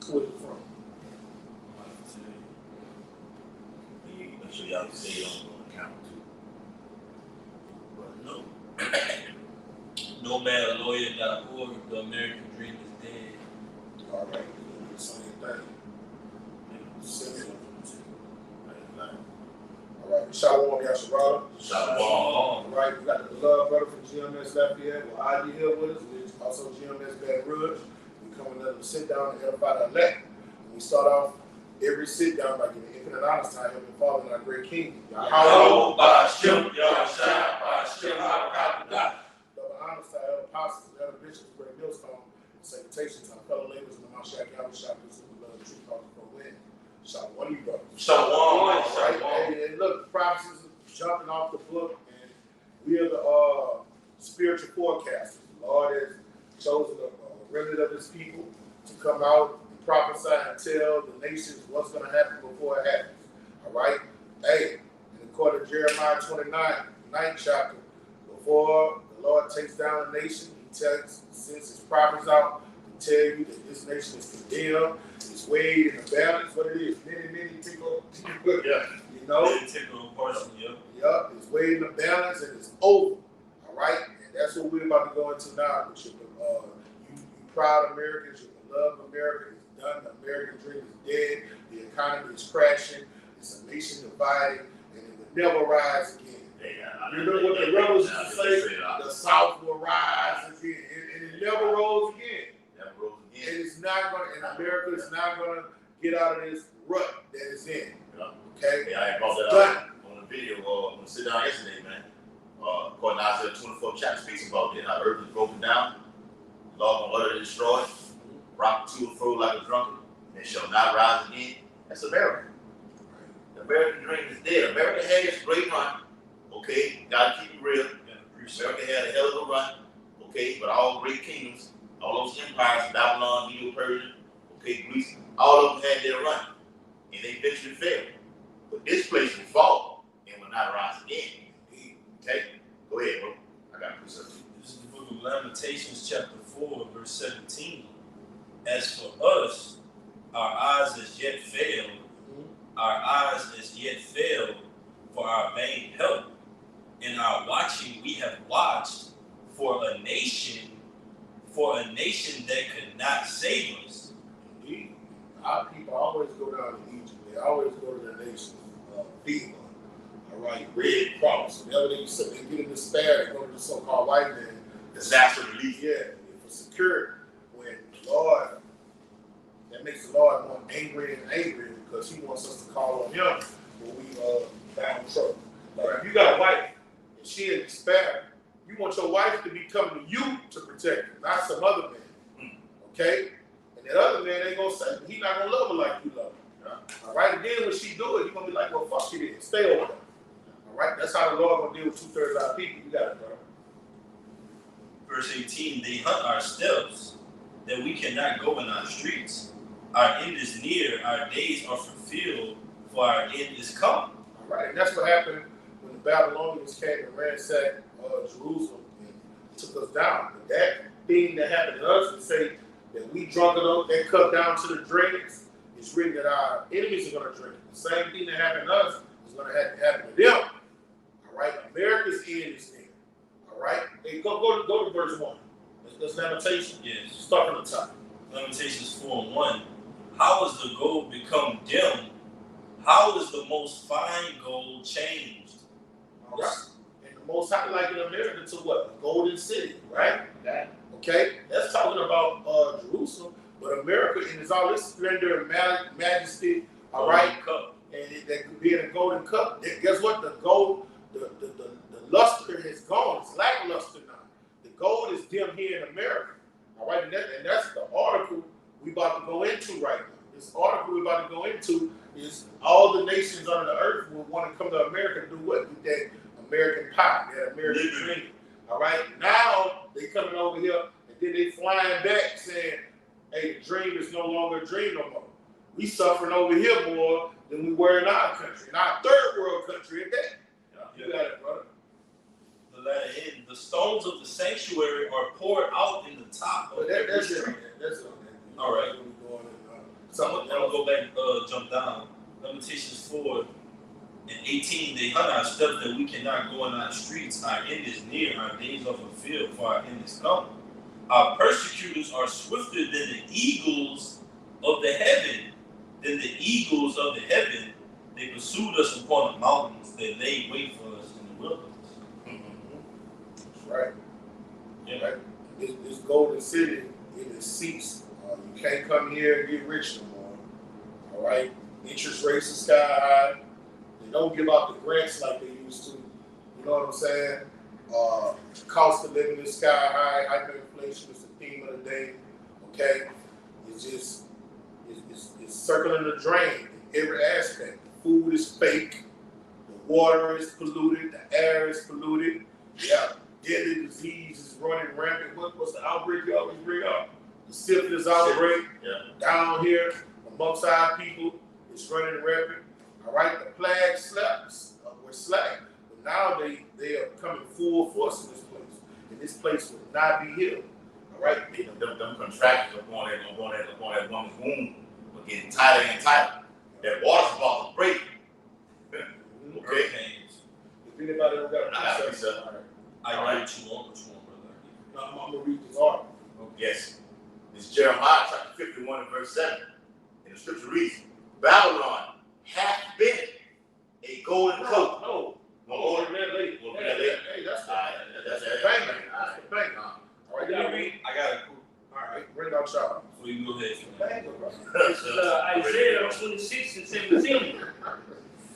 Who is it from? Make sure y'all say it on account too. No. Nomadlawyer.org, the American Dream is dead. All right, same thing. Similar. All right, Shalom Yasharala. Shalom. All right, we got the beloved brother from GMS Lafayette with ID here with us. There's also GMS Baton Rouge. We coming to sit down and edify the elect. We start off every sit down by giving infinite honors to our Heavenly Father and our great King. Yahweh Ba'ashem, Yahshua Ba'ashem, Ha'akadah. Double honors to our elder apostles, elder bishops, great millstone, and salutations to our fellow laborers in the Mashiach Yahweh Shah, who's in the blood of the true prophet from win. Shalom, what do you brothers? Shalom. Right? And look, the prophecies are jumping off the book, and we are the spiritual forecasters. The Lord has chosen a remnant of his people to come out and prophesy and tell the nations what's going to happen before it happens. All right? Hey, in according to Jeremiah 29, 9th chapter, before the Lord takes down a nation, he sends his prophets out to tell you that this nation is condemned, it's weighed in the balance, what it is, many people, Yeah. you know? Yup, it's weighed in the balance and it's over. All right? And that's what we're about to go into now. Which you proud Americans, you love America, it's done, the American dream is dead, the economy is crashing, it's a nation divided, and it will never rise again. You know what the rebels used to say? The South will rise again, and it never rose again. And it's not going to, and America is not going to get out of this rut that it's in. Okay? Yeah, I brought that up on the video on the sit down yesterday, man. According to Isaiah 24 chapter speaks about that, how the earth is broken down, the Lord will utter and destroy, rock to and fro like a drunkard, and shall not rise again. That's America. The American dream is dead. America had its great run, okay? Gotta keep it real. America had a hell of a run, okay? But all great kingdoms, all those empires, Babylon, Medo-Persia, okay, Greece, all of them had their run, and they eventually failed. But this place will fall and will not rise again. Okay? Go ahead, bro. I got to preserve you. This is the book of Lamentations, chapter 4, verse 17. As for us, our eyes as yet failed, for our vain help. In our watching, we have watched for a nation that could not save us. Indeed. Our people always go down to Egypt. They always go to the nation of FEMA. All right, Red Cross. Whenever they get in despair, they go to the so-called white man. Disaster relief. Yeah, for security. When the Lord, that makes the Lord more angry and angry because he wants us to call on him when we down trouble. Like if you got a wife and she in despair, you want your wife to be coming to you to protect her, not some other man. Okay? And that other man ain't gonna say, he's not gonna love her like you love her. All right? And then when she do it, you're gonna be like, well, fuck you then. Stay over there. All right? That's how the Lord gonna deal with 2/3 of our people. You got it, bro. Verse 18, they hunt our steps, that we cannot go in our streets. Our end is near, our days are fulfilled, for our end is come. All right, and that's what happened when the Babylonians came and ransacked Jerusalem and took us down. But that thing that happened to us, and say that we drunk it up and cut down to the dregs, it's written that our enemies are going to drink it. The same thing that happened to us is going to happen to them. All right, America's end is near. All right, hey, go to verse 1. That's Lamentation. Yes. Start from the top. Lamentations 4:1. How has the gold become dim? How is the most fine gold changed? All right. And the Most High likened America to what? A golden city, right? Okay? That's talking about Jerusalem, but America in all its splendor and majesty, all right? Cup. And that could be in a golden cup. Guess what? The gold, the luster has gone. It's lackluster now. The gold is dim here in America. All right? And that's the article we about to go into right now. This article we're about to go into is all the nations under the earth will want to come to America to do what? Get that American pie, that American dream. All right? Now they coming over here and then they flying back saying, hey, the dream is no longer a dream no more. We suffering over here more than we were in our country, in our third world country at that. You got it, brother. The latter end, the stones of the sanctuary are poured out in the top of But that's street. it. That's it. All right. go back, jump down. Lamentations 4 and 18, they hunt our steps that we cannot go in our streets. Our end is near, our days are fulfilled, for our end is come. Our persecutors are swifter than the eagles of the heaven. Than the eagles of the heaven, they pursued us upon the mountains. They laid wait for us in the wilderness. That's right. Yeah. Right. This golden city, it is ceased. You can't come here and get rich no more. All right. Interest rates are sky high. They don't give out the grants like they used to. You know what I'm saying? Cost of living is sky high. Hyperinflation is the theme of the day. Okay. It's just it's circling the drain in every aspect. The food is fake. The water is polluted. The air is polluted. Yeah. Deadly disease is running rampant. What's the outbreak you always bring up? The syphilis outbreak. Yeah. Down here amongst our people, it's running rampant. All right, the plague slaps were slack, but now they are coming full force in this place, and this place will not be healed. All right, Them contractors are going that woman's womb, but getting tighter and tighter. That water's about to break. Okay. Hurricanes. If anybody don't got I got a it, sir. all right. I All know right. what you want, brother. Now, I'm gonna read this article. Yes. It's Jeremiah chapter 51 and verse 7. And the scripture reads, Babylon hath been a golden coat. No, Well, lady. Well, Hey, that's the that's the banger. That's the banger. All right, let me read. I got a cool. All right, bring it out, y'all. So you go ahead. Banger, bro. This is Isaiah 26 and 17.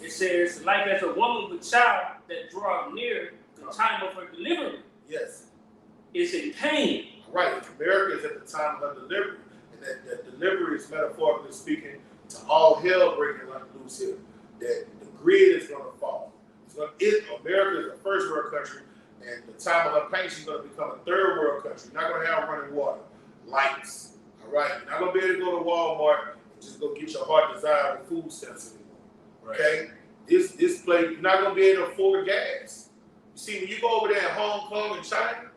It says, like as a woman with child that draweth near the time of her delivery Yes. is in pain. Right. America is at the time of her delivery. And that delivery is metaphorically speaking to all hell breaking loose here. That the grid is going to fall. America is a first world country, and the time of her pain, she's going to become a third world country. You're not going to have running water, lights. All right. You're not going to be able to go to Walmart and just go get your heart desired food stamps anymore. Okay? This place, you're not going to be able to afford gas. You see, when you go over there in Hong Kong and China,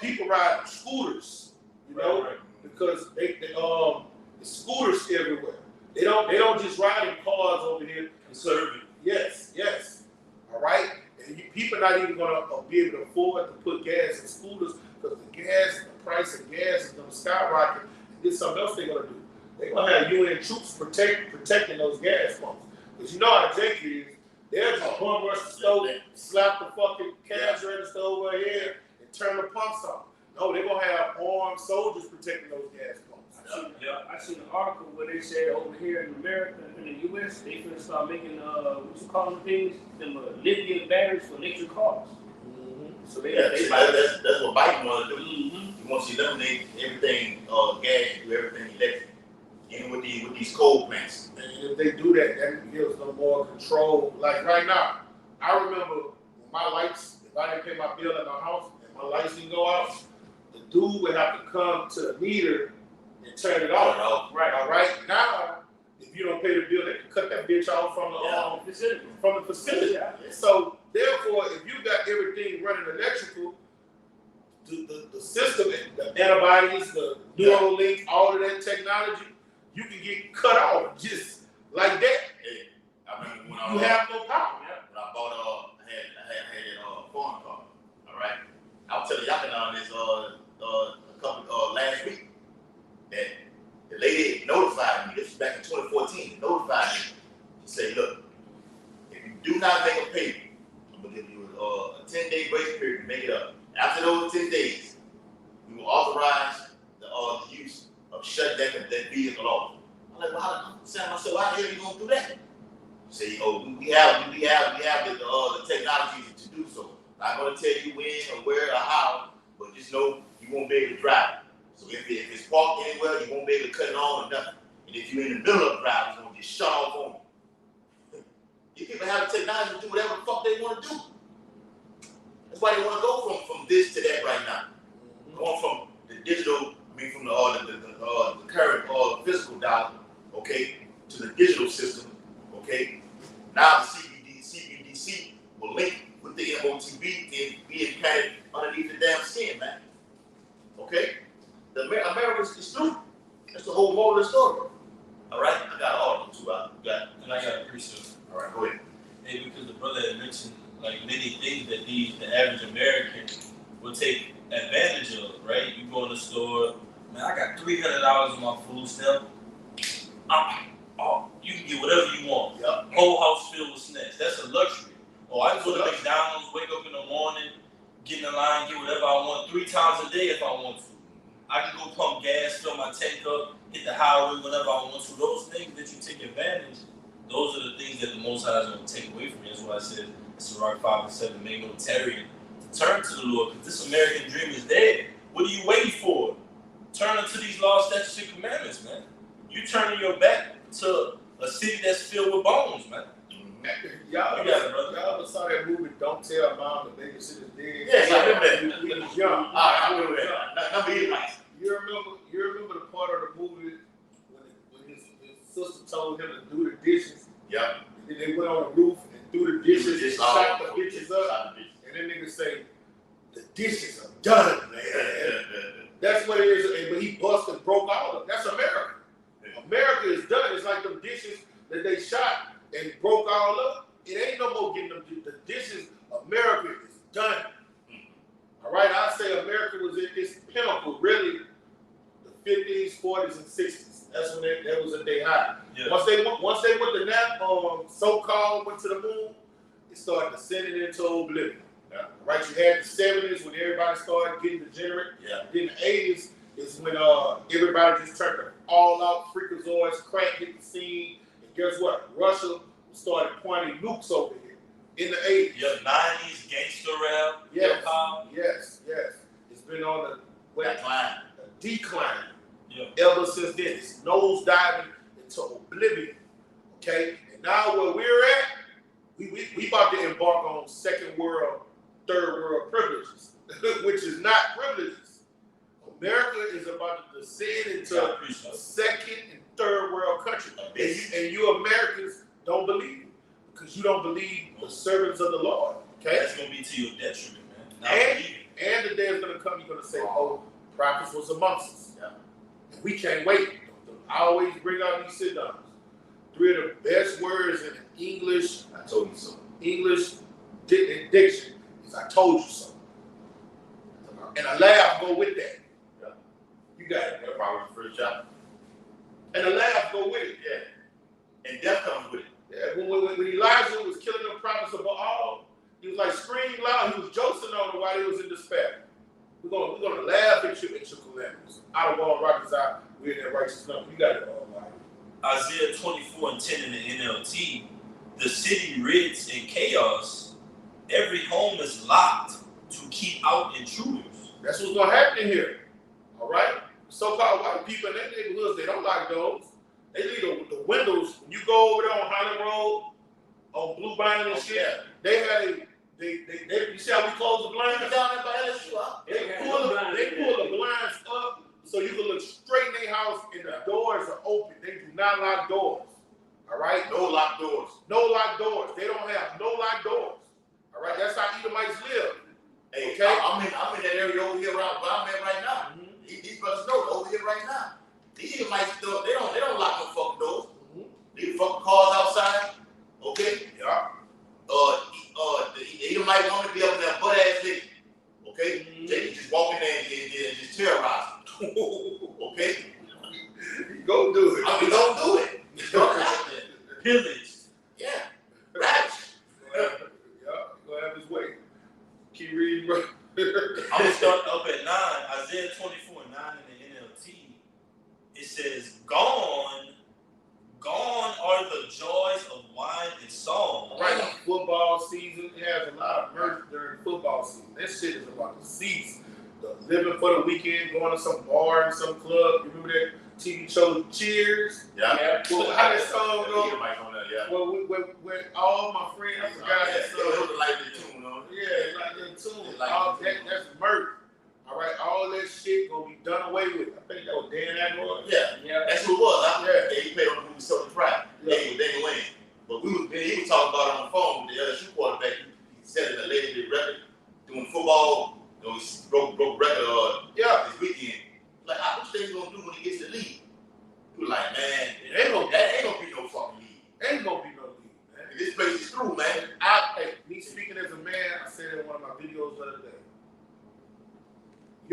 people ride scooters, you know, because the scooters everywhere. They don't just ride in cars over here. Conservative. Yes. All right, and people not even gonna be able to afford to put gas in scooters because the price of gas is gonna skyrocket. And there's something else they're gonna do. They're gonna have UN troops protecting those gas pumps. Because you know how janky it is. They'll just bum rush the stove, slap the fucking cash register over here, and turn the pumps on. No, they're gonna have armed soldiers protecting those gas pumps. I seen an article where they said over here in America, in the U.S., they finna start making, what you call them things? Them lithium batteries for electric cars. So That's what Biden wants to do. He wants to eliminate everything gas, do everything electric. Even with these coal plants. And if they do that, that gives them more control. Like right now, I remember when my lights, if I didn't pay my bill at my house and my lights didn't go out, the dude would have to come to the meter and turn it off. Right. All right. Now, if you don't pay the bill, they can cut that bitch off from the facility. Yeah. So therefore, if you got everything running electrical, the system, the antibodies, the Neuralink, all of that technology, you can get cut off just like that. Hey, I remember when You have no power. when I bought I had a phone car. All right, I was telling y'all this a couple last week that the lady notified me. This was back in 2014. Notified me. She said, "Look, if you do not make a payment, I'm gonna give you a 10-day grace period to make it up. After those 10 days, we will authorize the use of shutting that vehicle off." I'm like, well, I'm saying myself, how the hell are you gonna do that? She say, oh, we have the technology to do so. I'm not gonna tell you when or where or how, but just know you won't be able to drive it. So if it's parked anywhere, you won't be able to cut it on or nothing. And if you're in the middle of driving, it's gonna just shut off on you. You people have the technology to do whatever the fuck they want to do. That's why they want to go from this to that right now. Going from the digital, from the current physical dollar, okay, to the digital system, okay. Now the CBDC will link with the MOTB and be implanted underneath the damn skin, man. Okay? America's is through. That's the whole moral of the story. All right, I got all of them too. And I got a pre-show. All right, go ahead. Hey, because the brother had mentioned like many things that the average American will take advantage of, right? You go in the store, man, I got $300 in my food stamp. You can get whatever you want. Yep. Whole house filled with snacks. That's a luxury. Oh, I can go to McDonald's, wake up in the morning, get in the line, get whatever I want 3 times a day if I want to. I can go pump gas, fill my tank up, hit the highway whenever I want to. Those things that you take advantage, those are the things that the Most High is going to take away from you. That's why I said, Sirach 5 and 7, make no tarrying to turn to the Lord, because this American dream is dead. What are you waiting for? Turn unto these laws, statutes, and commandments, man. You turning your back to a city that's filled with bones, man. Y'all You got it, brother. ever saw that movie Don't Tell Mom the Babysitter's Dead? Yes, I remember that. We was young. All right, I remember that. Number 8, Mike. You remember the part of the movie when his sister told him to do the dishes? Yep. And then they went on the roof and threw the dishes and shot the bitches up. Shot the bitches. And then niggas say, the dishes are done, man. That's what it is. But he busted and broke all of them. That's America. America is done. It's like them dishes that they shot and broke all up. It ain't no more getting them the dishes. America is done. All right, I say America was in its pinnacle, really, the 50s, 40s, and 60s. That's when that was at their high. Yeah. Once they went to nap, so-called went to the moon, it started descending into oblivion. Yeah. Right, you had the 70s when everybody started getting degenerate. Yeah. Then the 80s is when everybody just turned to all-out freakazoids, crack hit the scene, and guess what? Russia started pointing nukes over here in the 80s. Your 90s gangster rap, Yes. hip hop. Yes. It's been on Decline. a decline Yeah. ever since then. It's nosediving into oblivion. Okay? And now where we're at, we about to embark on second world, third world privileges, which is not privileges. America is about to descend into a second and third world country. And you Americans don't believe it because you don't believe the servants of the Lord. Okay? That's going to be to your detriment, man. Not And- believing. And the day is going to come, you're going to say, oh, prophets was amongst us. Yeah. And we can't wait. I always bring out these sit-downs. 3 of the best words in English I told you so. diction is I told you so. And a laugh go with that. Yeah. You got it, That bro. probably was the first chapter. And a laugh go with it. Yeah. And death comes with it. Yeah, when Elijah was killing the prophets of Baal, he was like screaming loud. He was joking on them while he was in despair. We're gonna laugh at your calamities. Out of all righteous eye, we're in that righteous number. You got it all right. Isaiah 24 and 10 in the NLT, the city rids in chaos, every home is locked to keep out intruders. That's what's gonna happen here. All right? So-called white people in their neighborhoods, they don't like those. They leave the windows. When you go over there on Highland Road, on Blue Binding and shit, they had you see how we close the blinds? Down there by LSU, huh? They pull the blinds up so you can look straight in their house and the doors are open. They do not lock doors. All right? No locked doors. No locked doors. They don't have no locked doors. All right? That's how Edomites live. Hey, Okay. I'm in that area over here where I'm at right now. These brothers know over here right now. These Edomites still, they don't lock no fucking doors. Leave fucking cars outside. Okay? Yeah. The Edomite woman be up in that butt ass nigga. Okay? They can just walk in there and just terrorize them. Okay? Go do it. I mean, don't do it. Don't happen. Pillaged. Yeah. Ravish. Yeah, go have his way. Keep reading, bro. I'm going to start up at 9. Isaiah 24 and 9 in the NLT. It says, Gone are the joys of wine and song. Right now, football season, it has a lot of mirth during football season. This shit is about the seats. The living for the weekend, going to some bar and some club. You remember that TV show Cheers? Yeah. Well, how that song go? Edomite on there, yeah. Well, when all my friends, I forgot that It song. was like the tune, on it. Yeah, like that tune. Like All the that, tune. that's mirth. All right, all that shit gonna be done away with. I think that was Dan Aykroyd. Yeah. That's who it was. Yeah. He played on the movie Southern Pride. Yeah. They win. But he was talking about it on the phone with the LSU quarterback. He said that the lady did record doing football. You know, he broke record Yeah. this weekend. Like, what you think he's gonna do when he gets the lead? He was like, man, It ain't gonna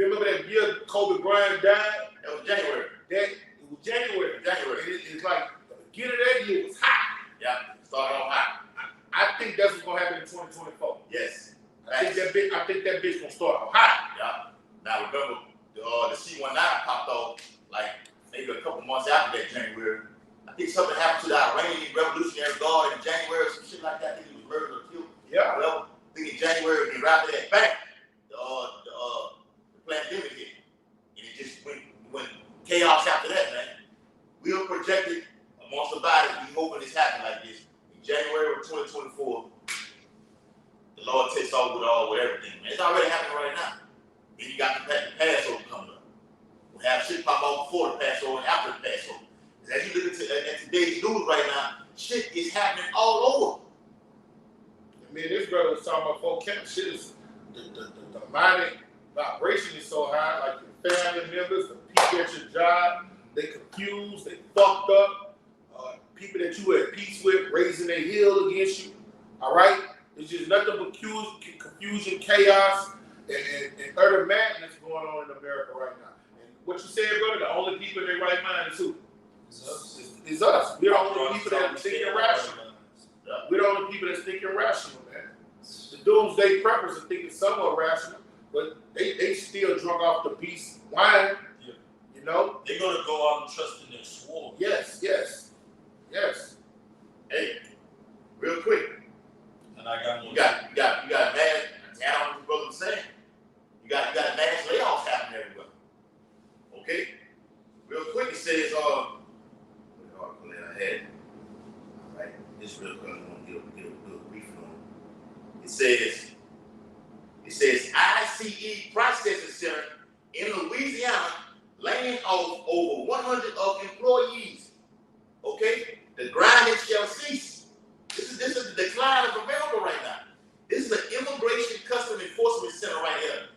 remember that year Kobe Bryant died? That was January. It was January. January. And it's like the beginning of that year was hot. Yeah, started off hot. I think that's what's gonna happen in 2024. Yes. I think that bitch gonna start off hot. Yeah. Now remember, the C-19 popped off like maybe a couple months after that January. I think something happened to the Iranian Revolutionary Guard in January or some shit like that. I think he was murdered or killed. Yeah. Well, I think in January, and right after that, bang, the pandemic hit. And it just went chaos after that, man. We were projected amongst the body, we hoping this happened like this. In January of 2024, the Lord takes over with everything, man. It's already happening right now. Then you got the Passover coming up. We'll have shit pop off before the Passover and after the Passover. As you look at today's news right now, shit is happening all over. I mean, this brother was talking about 4K. Shit is the demonic vibration is so high. Like your family members, the people at your job, they confused, they fucked up. People that you were at peace with, raising their heel against you. All right, it's just nothing but confusion, chaos, and utter madness going on in America right now. And what you said, brother, the only people in their right mind is who? It's us. We're the only people that are thinking rational. We're the only people that's thinking rational, man. The doomsday preppers are thinking somewhat rational, but they still drunk off the beast wine. Yeah. You know? They're gonna go out and trust in their sword. Yes. Hey, real quick. And I got one. You got mass. I don't know what your brother was saying. You got mass layoffs happening everywhere. Okay. Real quick, it says what article that I had. All right, this real quick. I'm gonna get a brief on it. It says ICE processing center in Louisiana laying off over 100 of employees. Okay, the grinding shall cease. This is the decline of America right now. This is an immigration custom enforcement center right here,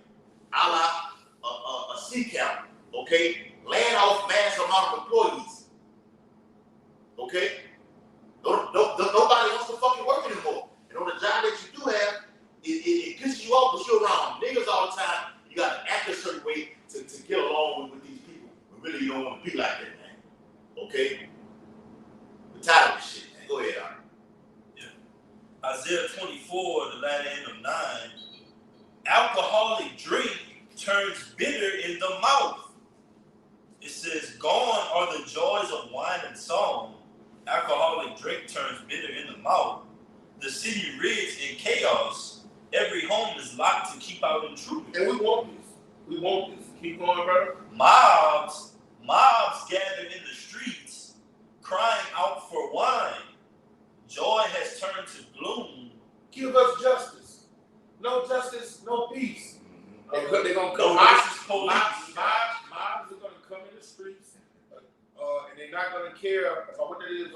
a la a CCAP. Okay, laying off mass amount of employees. Okay, nobody wants to fucking work anymore. And on the job that you do have, it pisses you off because you're around niggas all the time. You got to act a certain way to get along with these people. But really, you don't want to be like that, man. Okay? We're tired of this shit, man. Go ahead, Aaron. Yeah. Isaiah 24, the latter end of 9. Alcoholic drink turns bitter in the mouth. It says, gone are the joys of wine and song. Alcoholic drink turns bitter in the mouth. The city rigs in chaos. Every home is locked to keep out intruders. And we want this. Keep going, brother. Mobs gathered in the streets, crying out for wine. Joy has turned to gloom. Give us justice. No justice, no peace. They're gonna come. No racist police. Mobs are gonna come in the streets, and they're not gonna care about what it is.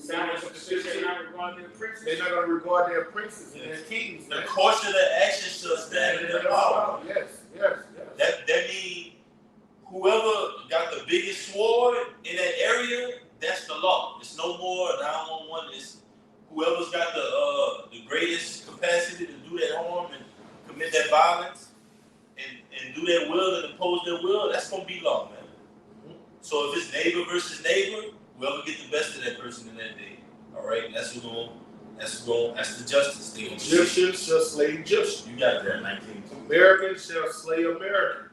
They're not regarding their princes. They're not gonna regard their princes and their kings. The course of their actions shall stand in their power. Yes. That means whoever got the biggest sword in that area, that's the law. It's no more 911. It's whoever's got the greatest capacity to do that harm and commit that violence and do their will and impose their will, that's gonna be law, man. Mm-hmm. So if it's neighbor versus neighbor, whoever get the best of that person in that day, all right, that's the justice thing. Egyptians shall slay Egyptians. You got that. 19. Americans shall slay American.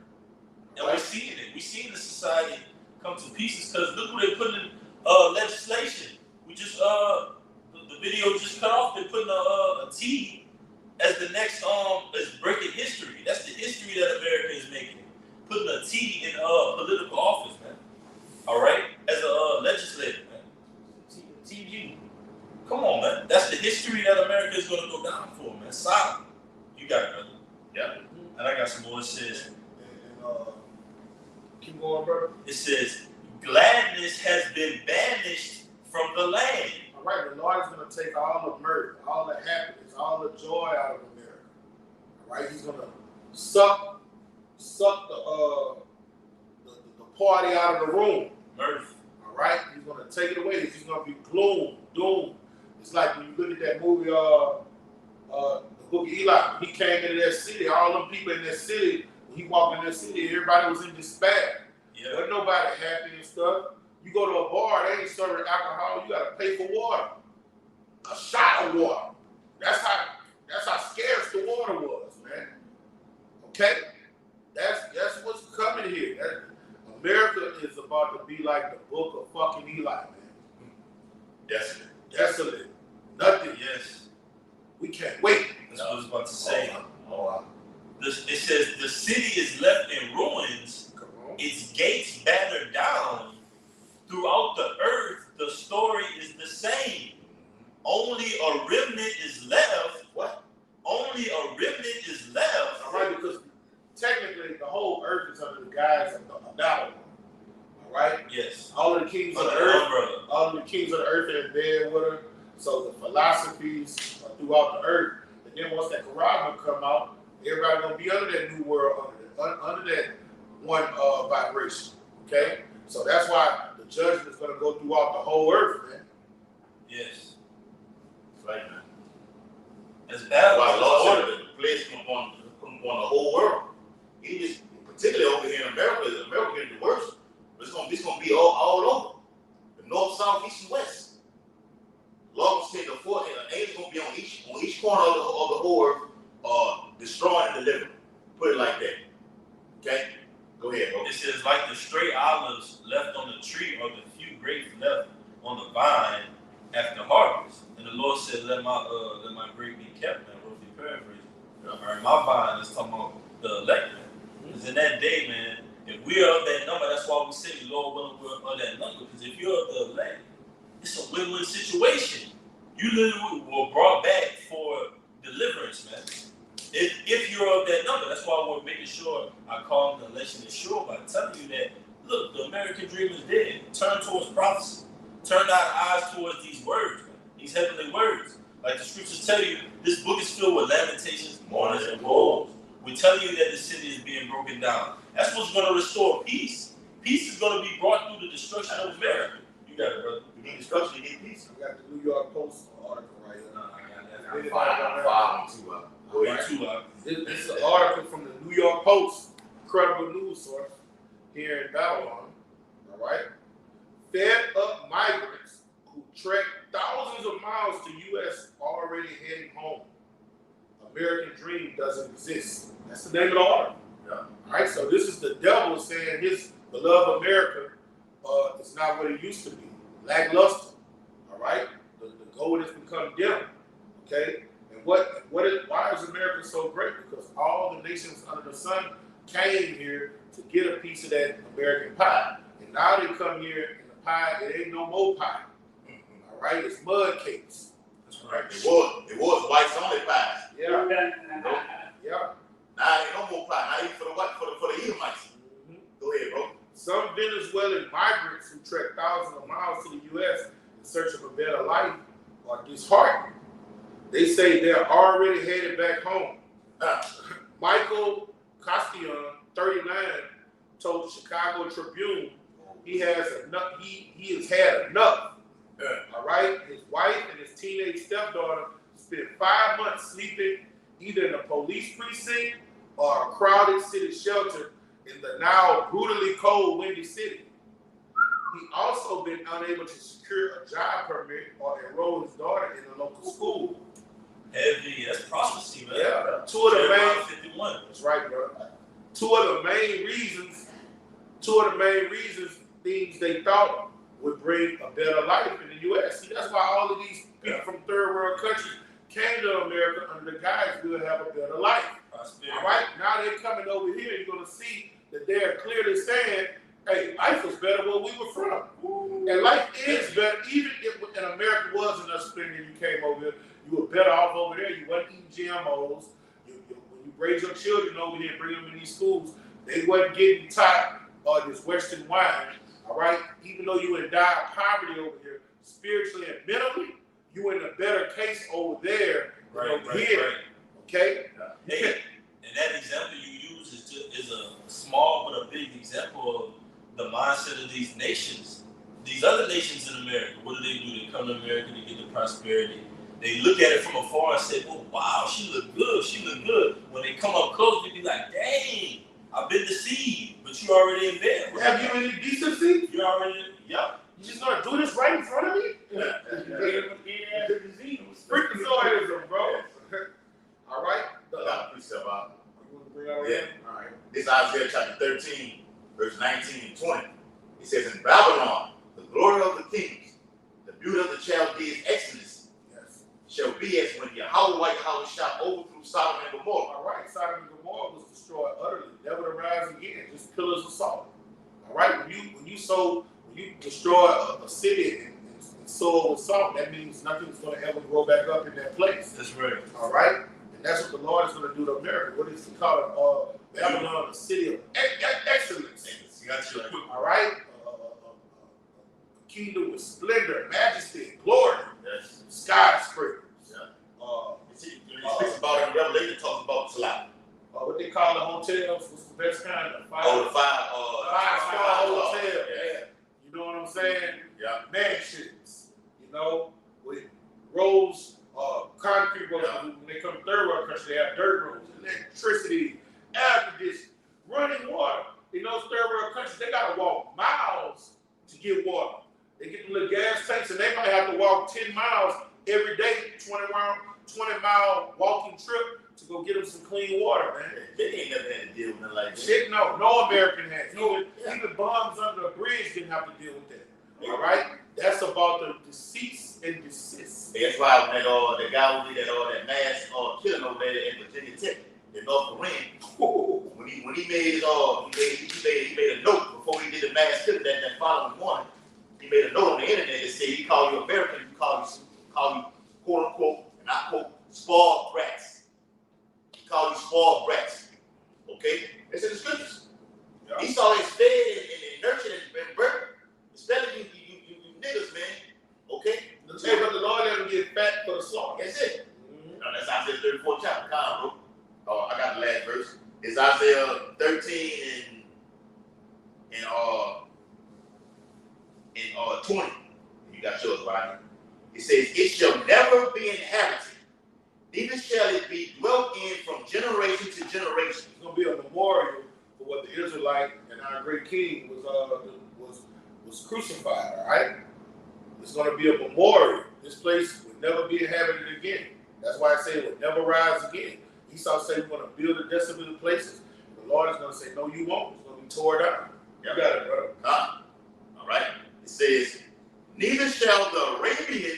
And we're seeing it. We're seeing the society come to pieces because look what they're putting in legislation. We just the video just cut off. They're putting a T as the next as breaking history. That's the history that America is making. Putting a T in political office, man. All right, as a legislator, man. TG. Come on, man. That's the history that America is going to go down for, man. Solid. You got it, brother. Yeah. And I got some more. It says. Keep going, brother. It says, gladness has been banished from the land. All right, the Lord is going to take all the mirth, all the happiness, all the joy out of America. All right, He's going to suck the party out of the room. Mirth. All right, He's going to take it away. It's going to be gloom, doom. It's like when you look at that movie, the Book of Eli. He came into that city. All them people in that city when he walked in that city, everybody was in despair. Yeah. Wasn't nobody happy and stuff. You go to a bar, they ain't serving alcohol. You gotta pay for water, a shot of water. That's how scarce the water was, man. Okay, that's what's coming here. America is about to be like the book of fucking Eli, man. Desolate. Nothing. Yes. We can't wait. That's what I was about to say. Oh, It says the city is left in ruins, come on. its gates battered down. Throughout the earth, the story is the same. Only a remnant is left. What? Only a remnant is left. All right, because technically the whole earth is under the guise of Babylon. All right? Yes. All of the kings of the Under the earth, umbrella. all of the kings of the earth are in bed with her. So the philosophies are throughout the earth. And then once that Quran will come out, everybody gonna be under that new world, under that one vibration. Okay? So that's why the judgment is gonna go throughout the whole earth, man. Yes. Right, man. That's bad. That's why the Lord said the plagues come upon the whole world. He just, particularly over here in America getting the worst. But it's gonna be all over. The north, south, east, and west. Lord will take the foot, and the angels gonna be on each corner of the whole earth, destroying and delivering. Put it like that. Okay? Go ahead, bro. It says, like the stray olives left on the tree, or the few grapes left on the vine after harvest. And the Lord said, let my grape be kept. Man, roughly paraphrasing. All right, my vine is talking about the elect. Because in that day, man, if we are of that number, that's why we say, Lord willing, we're of that number. Because if you're of the elect, it's a win-win situation. You literally were brought back for deliverance, man. If you're of that number, that's why we're making sure I call the election is sure by telling you that, look, the American dream is dead. Turn towards prophecy. Turn our eyes towards these words, man, these heavenly words. Like the scriptures tell you, this book is filled with lamentations, mournings, and woes. We're telling you that the city is being broken down. That's what's going to restore peace. Peace is going to be brought through the destruction of America. You got it, brother. You need destruction, you need peace. I got the New York Post article right here. I'm five, two up. Go ahead. This is an article from the New York Post, credible news source here in Babylon. All right, fed up migrants who trek thousands of miles to U.S. already heading home. American dream doesn't exist. That's the name of the article. Yeah. All right, so this is the devil saying his beloved America is not what it used to be. Lackluster. All right, the gold has become dim. Okay. Why is America so great? Because all the nations under the sun came here to get a piece of that American pie. And now they come here and the pie, it ain't no more pie. All right, it's mud cakes. That's All right. It was whites only pies. Yeah. Yeah. Now ain't no more pie. Not even for the white, for the Edomites. Mm-hmm. Go ahead, bro. Some Venezuelan migrants who trek thousands of miles to the U.S. in search of a better life are disheartened. They say they're already headed back home. Michael Castillon, 39, told the Chicago Tribune he has enough. He has had enough. All right, his wife and his teenage stepdaughter spent 5 months sleeping either in a police precinct or a crowded city shelter in the now brutally cold, windy city. He also been unable to secure a job permit or enroll his daughter in a local school. heavy. That's prophecy, man. Yeah, two of the Jeremiah main. 51. That's right, bro. Two of the main reasons things they thought would bring a better life in the U.S. See, that's why all of these people from third world countries came to America under the guise we'll have a better life. Prosperity. All right, now they're coming over here. You're going to see that they're clearly saying, hey, life was better where we were from. And life is better, even if in America wasn't us spending you came over here, you were better off over there. You wasn't eating GMOs. When you raise your children over here and bring them in these schools, they wasn't getting taught this Western wine. All right, even though you in dire poverty over here, spiritually and mentally, you in a better case over there than over here. Right. Okay. Hey, and that example you use is a small but a big example of the mindset of these nations. These other nations in America, what do? They come to America to get the prosperity. They look at it from afar and say, oh, wow, she look good, she look good. When they come up close, they be like, dang, I've been deceived, but you already in there. Have you any decency? You already, yeah. You just gonna do this right in front of me? Freakazoidism, bro. All right. I got a precept out. You want to bring that Yeah. in? All right. This is Isaiah chapter 13, verse 19 and 20. It says, in Babylon, the glory of the kings, the beauty of the Chaldees' excellence, Yes. shall be as when Yahweh shall overthrew Sodom and Gomorrah. All right. Sodom and Gomorrah was destroyed utterly, never to rise again. Just pillars of salt. All right. When you destroy a city and sow it with salt, that means nothing's going to ever grow back up in that place. That's right. All right. And that's what the Lord is going to do to America. What is he called? Babylon, the city of excellence. You got your quick. All right. A kingdom with splendor, majesty, and glory. Yes. Skyscrapers. Yeah. Uh, It speaks about it in Revelation, it talks about Salah. what they call the hotels? What's the best kind? The five-star hotel. Yeah. You know what I'm saying? Yeah. Mansions. You know, with roads, concrete roads. Yeah. When they come to third world country, they have dirt roads, electricity, air conditioning, running water. In those third world countries, they gotta walk miles to get water. They get the little gas tanks, and they might have to walk 10 miles every day, 20-mile walking trip to go get them some clean water, man. They ain't never had to deal with nothing like that. Shit, no American has. Even bombs under a bridge didn't have to deal with that. All right, that's about the decease and desist. That's why when the guy who did that mass killing over there at Virginia Tech in North Korea, when he made his he made a note before he did the mass killing that following morning. He made a note on the internet that said he called you American, he called you quote unquote, and I quote, spoiled brats. He called you spoiled brats. Okay? It's in the scriptures. Yeah. Esau is fed and nurtured and birthed. Especially you niggas, man. Okay? Hey, but the Lord let them get fat for the slaughter. That's it. Now, that's Isaiah 34 chapter. Come on, bro. I got the last verse. It's Isaiah 13 and 20. You got yours, right? It says, it shall never be inhabited, neither shall it be dwelt in from generation to generation. It's gonna be a memorial for what the Israelite and our great king was crucified. All right, it's gonna be a memorial. This place will never be inhabited again. That's why I say it will never rise again. Esau said we're gonna build the desolate places. The Lord is gonna say, no, you won't. It's gonna be torn down. You got it, brother. All right. It says, neither shall the Arabian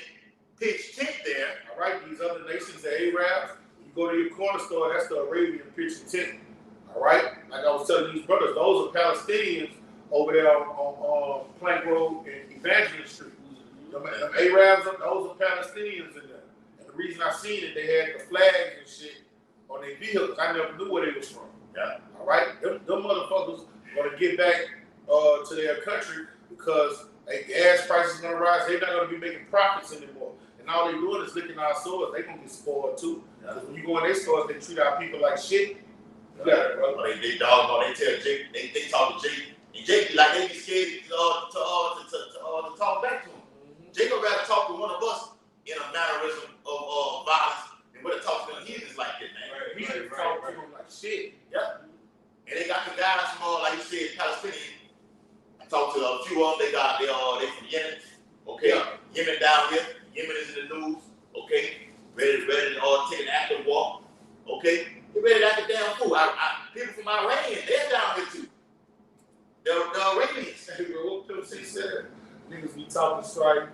pitch tent there. All right, these other nations, the Arabs, when you go to your corner store, that's the Arabian pitch tent. All right, like I was telling these brothers, those are Palestinians over there on Plank Road and Evangelist Street. Them Arabs, those are Palestinians in there. And the reason I seen it, they had the flags and shit on their vehicles. I never knew where they was from. Yeah. All right, them motherfuckers gonna get back to their country because gas prices gonna rise. They're not gonna be making profits anymore. And all they doing is licking our stores. They gonna get spoiled too. Yeah. When you go in their stores, they treat our people like shit. You got it, bro. They dog on. They tell Jake. They talk to Jake, and Jake be like they be scared to talk back to him. Jake would rather talk to one of us in a mannerism of violence than what it talks to the heathens like that, man. He just talk to them like shit. Yeah. And they got the guys from like you said, Palestinian. I talked to a few of them. They from Yemen. Okay. Yeah. Yemen down here. Yemen is in the news. Okay. Ready to take an active walk. Okay. They ready to act a damn fool. People from Iran, they're down here too. The Iranians. Hey, bro, what Pimp C said? Niggas be talking straight.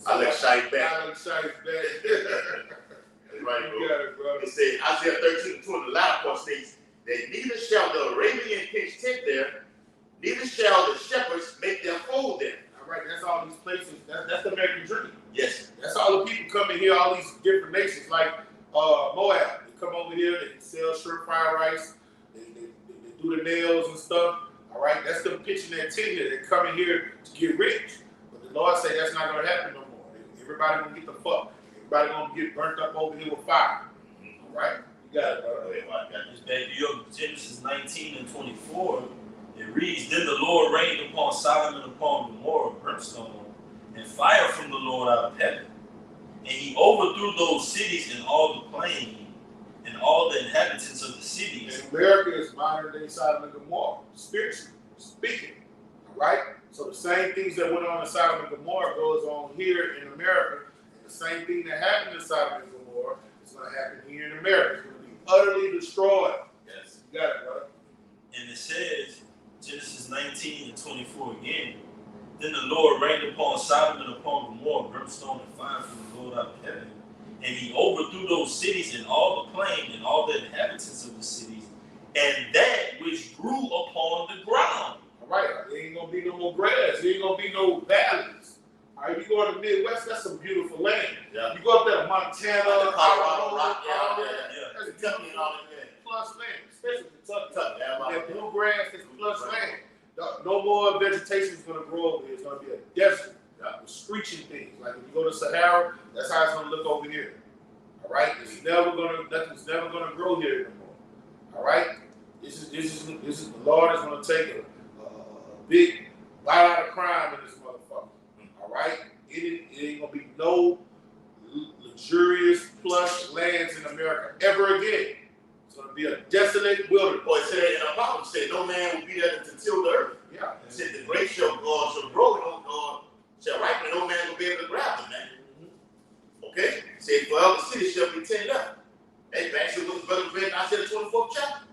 I like Shite back. I like Shite back. That's right, You bro. got it, bro. It said Isaiah 13:20, the latter part states that neither shall the Arabian pitch tent there, neither shall the shepherds make their fold there. All right, that's all these places. That's the American dream. Yes. That's all the people coming here, all these different nations, like Moab. They come over here, they sell shrimp fried rice, they do the nails and stuff. All right, that's them pitching their tent here. They're coming here to get rich. But the Lord say that's not going to happen no more. Everybody going to get the fuck. Everybody going to get burnt up over here with fire. All right? You got it, bro. It's back to your Genesis 19 and 24. It reads, then the Lord rained upon Sodom and upon Gomorrah brimstone and fire from the Lord out of heaven. And he overthrew those cities and all the plain and and all the inhabitants of the cities. And America is modern day Sodom and Gomorrah, spiritually speaking. All right? So the same things that went on in Sodom and Gomorrah goes on here in America. And the same thing that happened in Sodom and Gomorrah is going to happen here in America. It's going to be utterly destroyed. Yes. You got it, brother. And it says, Genesis 19 and 24 again, then the Lord rained upon Sodom and upon Gomorrah brimstone and fire from the Lord out of heaven. And he overthrew those cities and all the plain and all the inhabitants of the cities, and that which grew upon the ground. All right, there ain't gonna be no more grass. There ain't gonna be no valleys. All right, you go to the Midwest, that's some beautiful land. Yeah. You go up there to Montana, Colorado, Rock, all yeah, that, yeah. that's Kentucky and all that. plus land, especially Kentucky. Kentucky, yeah, That right. bluegrass is plus land. No more vegetation is gonna grow over here. It's gonna be a desert with screeching things. Like if you go to Sahara, that's how it's gonna look over here. All right, nothing's never gonna grow here anymore. All right, this is the Lord is gonna take a big bite out of crime in this motherfucker. All right, it ain't gonna be no luxurious plush lands in America ever again. It's gonna be a desolate wilderness. Boy, it said in the Bible, it said no man will be there to till the earth. Yeah. It said the grape shall grow, shall ripen, no man will be able to grab them, man. Okay? It said forever the city shall be tended up. Hey, man, so look Brother read I said the 24th chapter.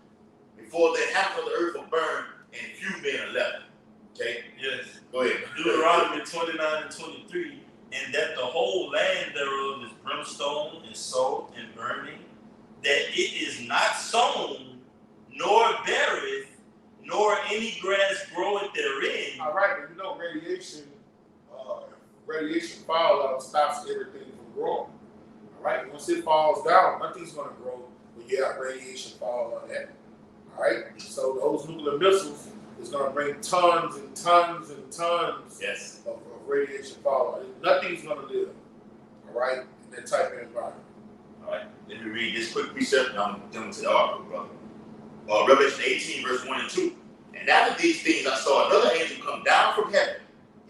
Before the inhabitants of the earth will burn and few men are left. Okay? Yes. Go ahead. Deuteronomy 29 and 23, and that the whole land thereof is brimstone and salt and burning, that it is not sown, nor beareth, nor any grass groweth therein. All right, but you know radiation fallout stops everything from growing. All right, once it falls down, nothing's gonna grow. But you have radiation fallout at. All right, so those nuclear missiles is gonna bring tons and tons and tons Yes. of radiation fallout. Nothing's gonna live. All right, in that type of environment. All right. Let me read this quick precept and I'm done to the article, brother. Revelation 18, verse 1 and 2. And after these things I saw another angel come down from heaven,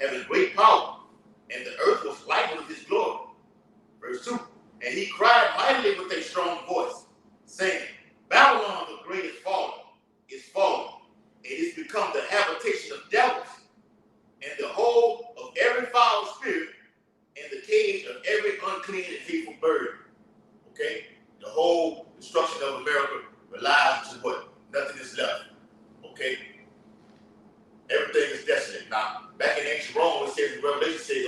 having great power, and the earth was lightened with his glory. Verse 2. And he cried mightily with a strong voice, saying, Babylon the great is fallen, and is become the habitation of devils, and the whole of every foul spirit, and the cage of every unclean and hateful bird. Okay? The whole destruction of America relies on what? Nothing is left. Okay? Everything is desolate. Now, back in ancient Rome, it says in Revelation,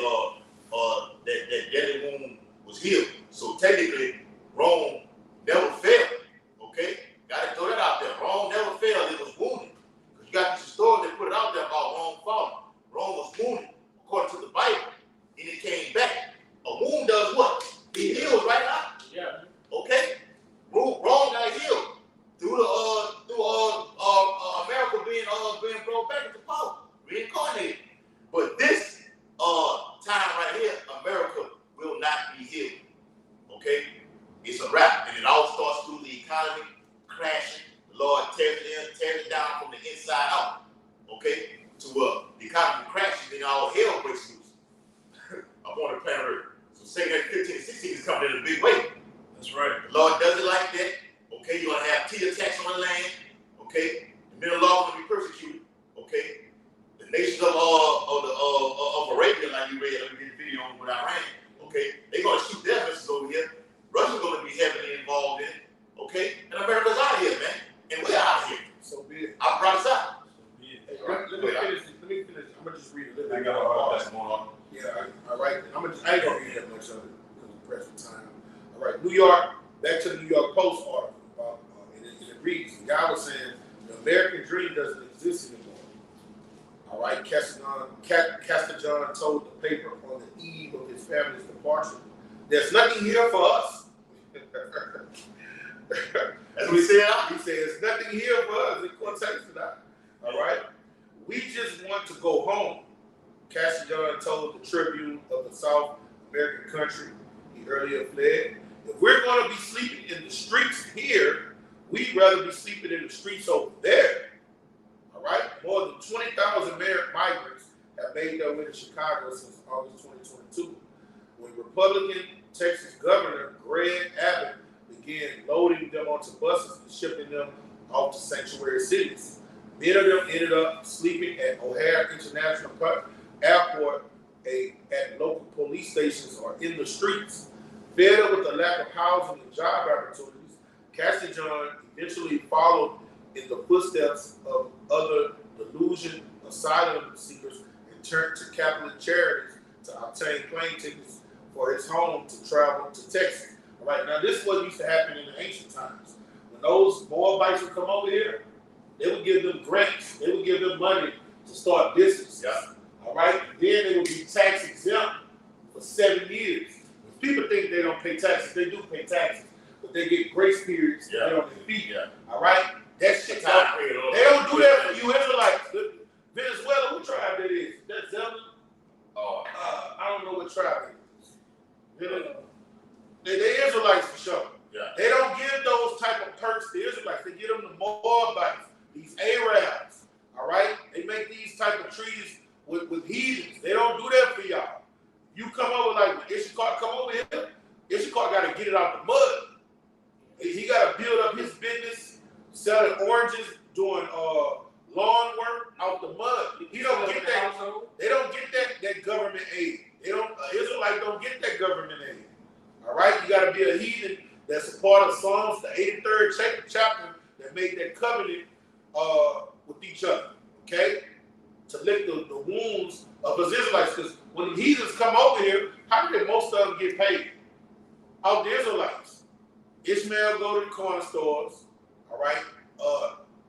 that deadly wound was healed. So technically, Rome never failed. Okay? Gotta throw that out there. Rome never failed, it was wounded. Because you got this story that put it out there about Rome falling. Rome was wounded, according to the Bible. And it came back. A wound does what? It heals right now. Yeah. Okay? Rome got healed through America being brought back into power, reincarnated. But this time right here, America will not be healed. Okay? It's a wrap, and it all starts through the economy crashing. The Lord tears it down from the inside out. Okay? To the economy crashes, then all hell breaks loose. I'm on the planet Earth. So 2 15 and 16 is coming in a big way. That's right. The Lord does it like that. Okay, you're gonna have T attacks on the land. Okay, the men of law are gonna be persecuted. Okay, the nations of Arabia, like you read, let me get the video on with Iran. Okay, they're gonna shoot their missiles over here. Russia's gonna be heavily involved in it. Okay, and America's out of here, man, and we're out of here. So be it. I brought us out. Hey, let me finish. I'm gonna just read a little I bit. got all that's going on. Yeah, all right. I ain't gonna read that much of it because of press of time. All right, New York. Back to the New York Post article. And it reads: the guy was saying the American dream doesn't exist anymore. All right, Castajon told the paper on the eve of his family's departure, "There's nothing here for us." That's what he said. He said, "There's nothing here for us." In quotation, all right. We just want to go home. Castajon told the Tribune of the South American country he earlier fled. If we're going to be sleeping in the streets here, we'd rather be sleeping in the streets over there. All right? More than 20,000 migrants have made their way to Chicago since August 2022, when Republican Texas Governor Greg Abbott began loading them onto buses and shipping them off to sanctuary cities. Many of them ended up sleeping at O'Hare International Airport, at local police stations, or in the streets. Fed up with the lack of housing and job opportunities, Castiglione eventually followed in the footsteps of other delusion asylum seekers and turned to Catholic charities to obtain plane tickets for his home to travel to Texas. All right, now this is what used to happen in the ancient times. When those Moabites would come over here, they would give them grants, they would give them money to start businesses. Yeah. All right, then they would be tax exempt for 7 years. People think they don't pay taxes, they do pay taxes, but they get grace periods to get on their feet. Yeah. All right, that shit. They don't do that for you Israelites. Venezuela, what tribe that is? That Zelda? Oh, I don't know what tribe it is. They Israelites for sure. yeah. They don't give those type of perks to Israelites. They give them the Moabites, these Arabs. All right, they make these type of treaties with heathens. They don't do that for y'all. You come over like Issachar, come over here. Issachar got to get it out the mud. He got to build up his business, selling oranges, doing lawn work out the mud. He don't get that. They don't get that government aid. They don't. Israelites don't get that government aid. All right, you got to be a heathen. That's a part of Psalms, the 83rd chapter, that made that covenant with each other. Okay, to lick the wounds of his Israelites. Because when the heathens come over here, how did most of them get paid? Out the Israelites. Ishmael go to the corner stores. All right.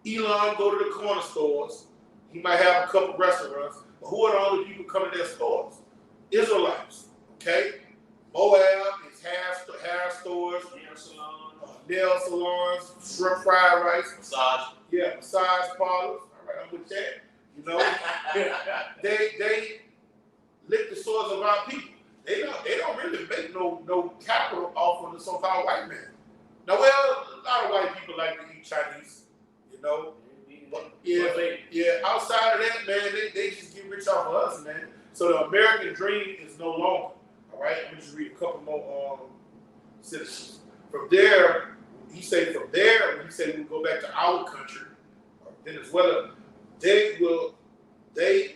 Elon go to the corner stores. He might have a couple restaurants, but who are the only people coming to their stores? Israelites. Okay. Moab is hair stores, nail salons, shrimp fried rice, Massage. yeah, massage parlors. All right, I'm with that. You know, they lick the sores of our people. They don't really make no capital off of the so-called white man. Now, well, a lot of white people like to eat Chinese, you know. But yeah, outside of that, man, they just get rich off of us, man. So the American dream is no longer. All right, let me just read a couple more citizens. From there, when he said we go back to our country, Venezuela, they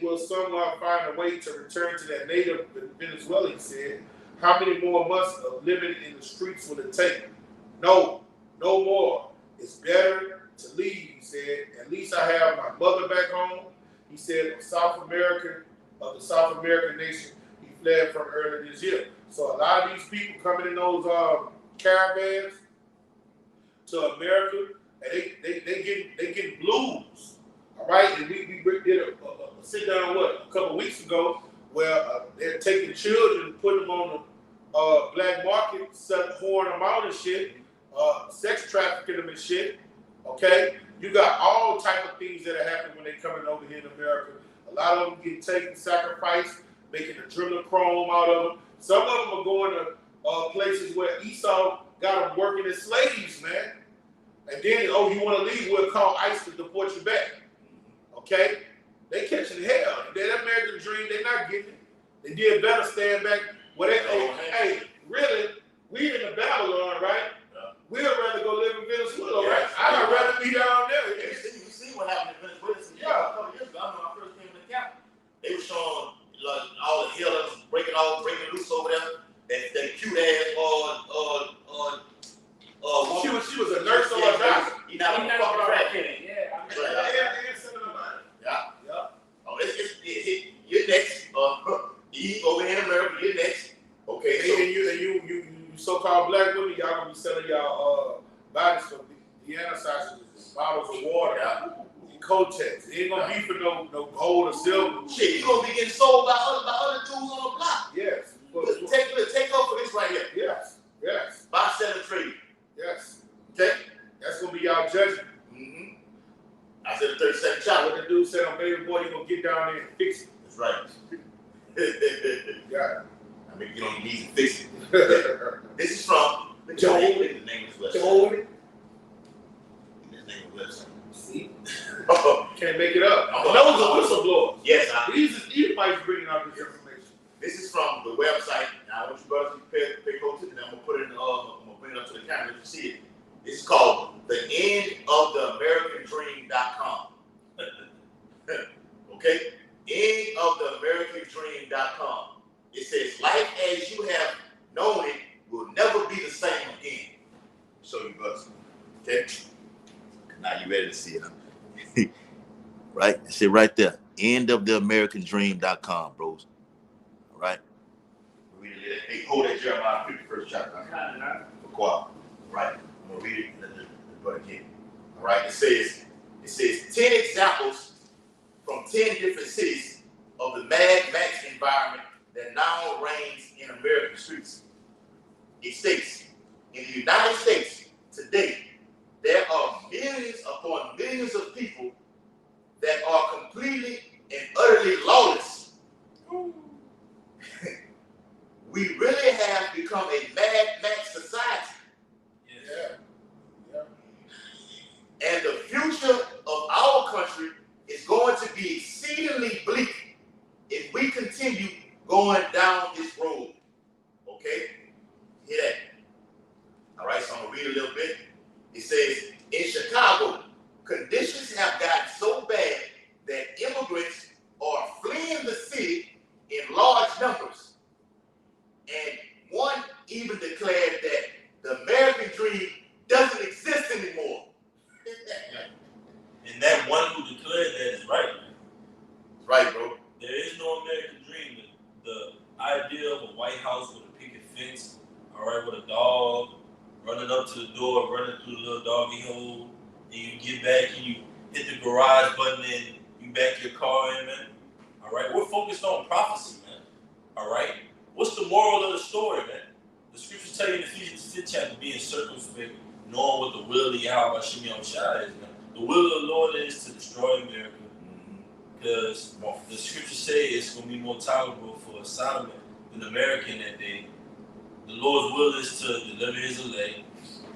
will somehow find a way to return to that native Venezuela, he said. How many more months of living in the streets will it take? No more. It's better to leave, he said. At least I have my mother back home. He said of the South American nation he fled from earlier this year. So a lot of these people coming in those caravans to America, and they get blues. All right, and we did a sit down a couple weeks ago where they're taking children, putting them on the black market, whoring them out and shit, sex trafficking them and shit. Okay, you got all type of things that are happening when they coming over here in America. A lot of them get taken, sacrificed, making adrenochrome out of them. Some of them are going to places where Esau got them working as slaves, man. And then, you want to leave? We'll call ICE to deport you back. Okay? They catching hell. That American dream, they not getting it. They did better staying back. Hey, really, we in the Babylon, right? Yeah. We'd rather go live in Venezuela, right? I'd rather be down there. You see what happened in Venezuela? Yeah. A couple years ago, I remember when I first came to the capital. They were showing like all the hell that was breaking loose over there. That cute ass she was a nurse or a doctor. He not a fucking crack. Yeah. Oh, you're next. You over here in America, you're next. Okay. So, and you so-called black women, y'all gonna be selling y'all bodies for Deanna sausages, bottles of water, and Kotex. It ain't gonna be for no gold or silver. Shit, you gonna be getting sold by other dudes on the block. Yes. Take over this right here. Yes. Buy, sell, and trade. Yes. Okay? That's gonna be y'all judgment. Mm-hmm. I said the 30-second challenge. What the dude said on Baby Boy, you gonna get down there and fix it. That's right. Yeah. I mean, you don't need to fix it. This is from Joe. The name of this website. Joe. This name of the website. See? Can't make it up. Those are whistleblowers. Yes, These might bringing out this information. This is from the website. Now I want you brothers to pay close attention. I'm gonna put it in. I'm gonna bring it up to the camera to see it. It's called the end of the American Dream.com. Okay? End of the American Dream.com. It says, life as you have known it will never be the same again. Show you, brothers. Okay? Now you ready to see it, right? It said right there, end of the American Dream.com, bros. All right? Read it. Hey, hold that Jeremiah 51st chapter. Quiet. Right? I'm gonna read it and let the brother get. All right, it says 10 examples from 10 different cities of the Mad Max environment that now reigns in American streets. It states, in the United States today, there are millions upon millions of people that are completely and utterly lawless. We really have become a Mad Max society. Yeah. And the future of our country is going to be exceedingly bleak if we continue going down this road. Okay? Hear that? All right, so I'm going to read a little bit. It says, in Chicago, conditions have gotten so bad that immigrants are fleeing the city in large numbers. And one even declared that the American dream doesn't exist anymore. And that one who declared that is right, man. Right, bro. There is no American dream. The idea of a White House with a picket fence, all right, with a dog, running up to the door, running through the little doggy hole, and you get back and you hit the garage button and you back your car in, man. All right, we're focused on prophecy, man. All right, what's the moral of the story, man? The scriptures tell you in Ephesians 5th chapter, being circumspect, knowing what the will of Yahweh Shem Shai is, man. The will of the Lord is to destroy America, because the scriptures say it's going to be more tolerable for Sodom than America in that day. The Lord's will is to deliver his elect,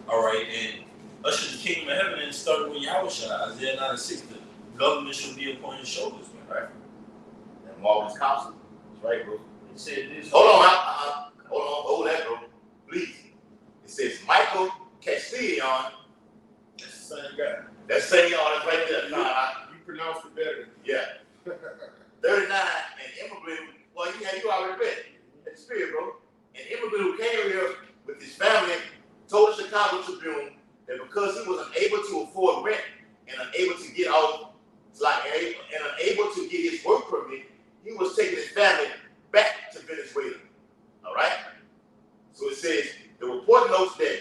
all right, and usher the kingdom of heaven, and starting with Yahweh Shai, Isaiah 9:6, the government shall be upon his shoulders, man. Right. And Marvel's counsel. That's right, bro. It said this. Hold on, hold that, bro. Please. It says Michael Castellon. That's the same guy. That's saying that's right there. You pronounced it better. Yeah. 39, an immigrant. Well, you already read it. That's the spirit, bro. An immigrant who came here with his family told the Chicago Tribune that because he was unable to afford rent and unable to get out, and unable to get his work permit, he was taking his family back to Venezuela. All right? So it says, the report notes that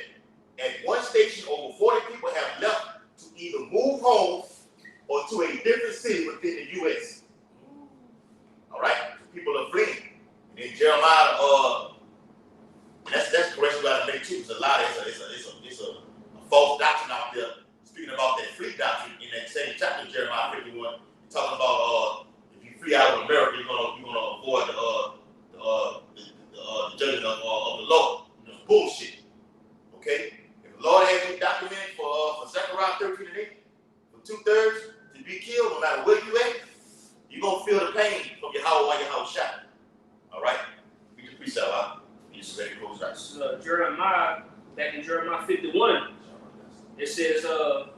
at one station, over 40 people have left to either move home or to a different city within the U.S. All right? So people are fleeing. And then Jeremiah, that's the correction we got to make too. It's a lot. It's a false doctrine out there. Speaking about that free doctrine in that same chapter, Jeremiah 51, talking about if you flee out of America, you're gonna avoid the judgment of the Lord. It's bullshit. Okay? If the Lord has you documented for Zechariah 13 and 8, for 2/3 to be killed, no matter where you at, you're gonna feel the pain from your house while your house shot. All right? We just precept out. You just ready to close out. This is Jeremiah, back in Jeremiah 51. It says, I'm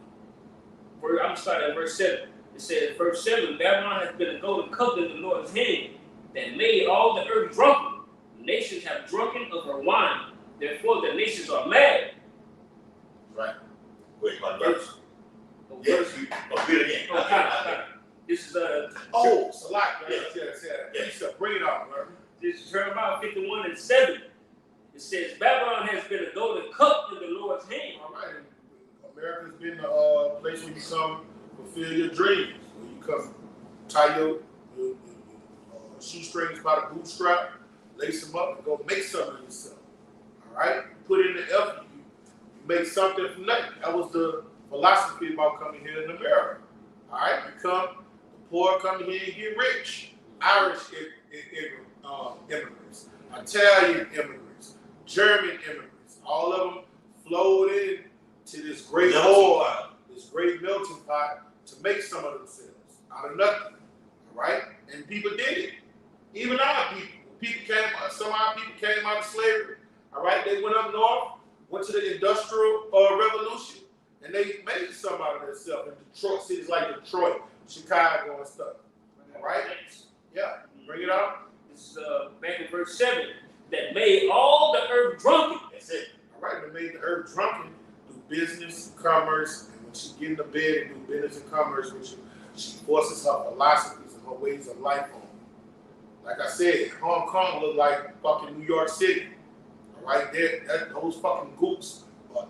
going to start at verse 7. It says, verse 7, Babylon has been a golden cup in the Lord's hand that made all the earth drunken. Nations have drunken of her wine. Therefore, the nations are mad. Right. Wait, my verse. Oh, Yes, verse- read it again. oh, This is Salak, man. Yeah. Yeah. Bring it up, man. This is Jeremiah 51 and 7. It says, Babylon has been a golden cup in the Lord's hand. All right. America's been a place where you come fulfill your dreams. Where you come tie your shoestrings by the bootstrap, lace them up, and go make something of yourself. All right? Put in the effort. You make something from nothing. That was the philosophy about coming here in America. All right? You come, the poor come here and get rich. Irish immigrants, Italian immigrants, German immigrants, all of them flowed in to this great hole, this great melting pot to make some of themselves out of nothing. All right? And people did it. Even our people. Some of our people came out of slavery. All right? They went up north. went to the Industrial Revolution, and they made something out of themselves in Detroit, cities like Detroit, Chicago, and stuff. All right? Yeah, bring it out. This is back in verse 7, that made all the earth drunken. That's it. All right, they made the earth drunken, do business, commerce, and when she get in the bed and do business and commerce with you, she forces her philosophies and her ways of life on you. Like I said, Hong Kong look like fucking New York City. All right, those fucking goops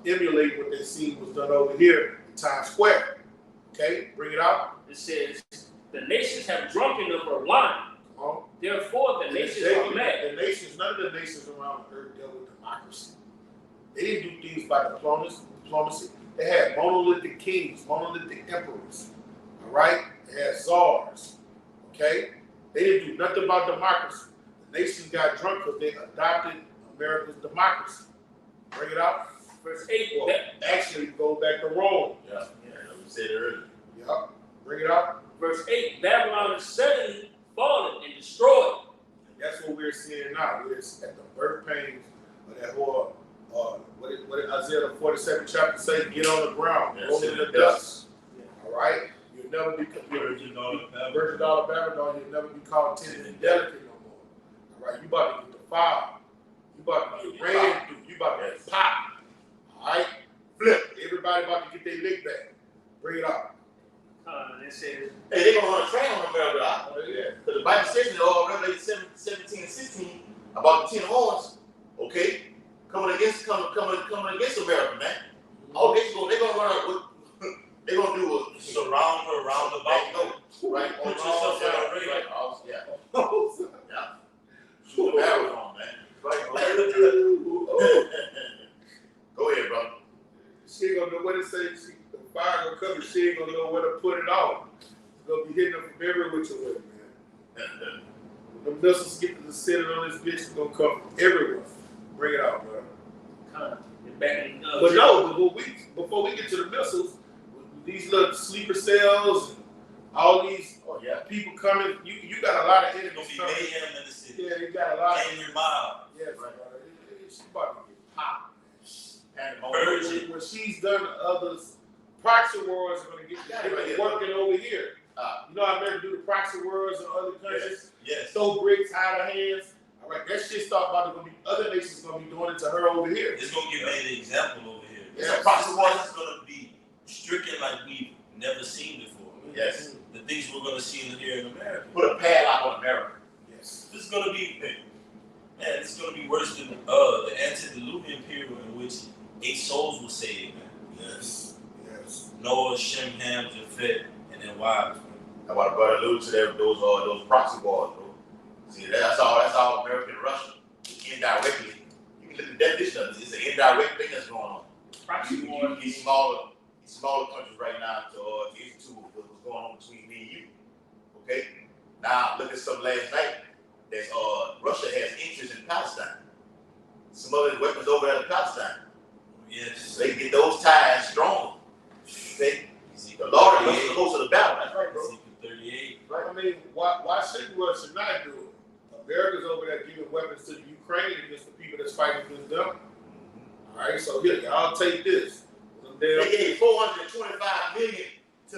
emulate what they see was done over here in Times Square. Okay, bring it out. It says, the nations have drunken of her wine. Come on. Therefore, the nations are mad. The nations, none of the nations around the earth dealt with democracy. They didn't do things by diplomacy. They had monolithic kings, monolithic emperors. All right, they had czars. Okay, they didn't do nothing about democracy. The nations got drunk because they adopted America's democracy. Bring it out. Verse 8, Well, actually, go back to Rome. Yeah, we said it earlier. Yep. Bring it out. verse 8, Babylon is suddenly fallen and destroyed. And that's what we're seeing now. We're at the birth pains of that whole, what did Isaiah the 47th chapter say? Get on the ground, roll in the dust. All right? You'll never be Virgin daughter of Babylon. Virgin daughter of Babylon. You'll never be called tender and delicate no more. All right? You about to get defiled. You about to get ran through. You about to get popped. All right? Flip. Everybody about to get their lick back. Bring it up. It says, Hey, they're going to run a train on America. Oh, yeah. Because the Bible says in Revelation 17 and 16 about the 10 horns, okay, coming against America, man. Oh, they're going to run they're going to do a Surround her round about. right? Put yourself in a ring. Right, yeah. Oh, Yeah. Shoot the barrel on, man. oh. Go ahead, brother. She ain't gonna know what to say. The fire gonna come and she ain't gonna know where to put it on. It's gonna be hitting them from every which way, man. When the missiles get to the center on this bitch, it's gonna come from everywhere. Bring it out, bro. back in, But no, before we get to the missiles, these little sleeper cells and all these Oh, yeah. people coming, you got a lot of It's gonna enemies be coming. mayhem in the city. Yeah, you got a lot of Angry mob. yes, bro. She's about to get popped. And Purge. When she's done to others, proxy wars are going to get working over here. You know how America do the proxy wars in other countries? Yes. Throw bricks, hide her hands. All right, that shit start about to be, other nations going to be doing it to her over here. It's gonna get made an example over here. Yes. This process is gonna be stricken like we've never seen before. Yes. The things we're gonna see here in America. Put a padlock on America. Yes. This is gonna be, man, this is gonna be worse than the antediluvian period in which 8 souls were saved, man. Yes. Yes. Noah, Shem, Ham, Japheth, and their wives. I want to brother allude to those proxy wars, bro. See, that's all America and Russia. Indirectly. You can look at the definition of it. It's an indirect thing that's going on. proxy You war. get smaller countries right now to institute what's going on between me and you. Okay? Now look at some last night. That Russia has interest in Palestine. Some other weapons over there in Palestine. Yes. So they can get those ties strong. Okay? The Lord is the host of the battle. That's right, bro. Ezekiel 38. Right. I mean, why should Russia not do it? America's over there giving weapons to the Ukraine against the people that's fighting against them. All right, so here, y'all take this. They gave 425 million to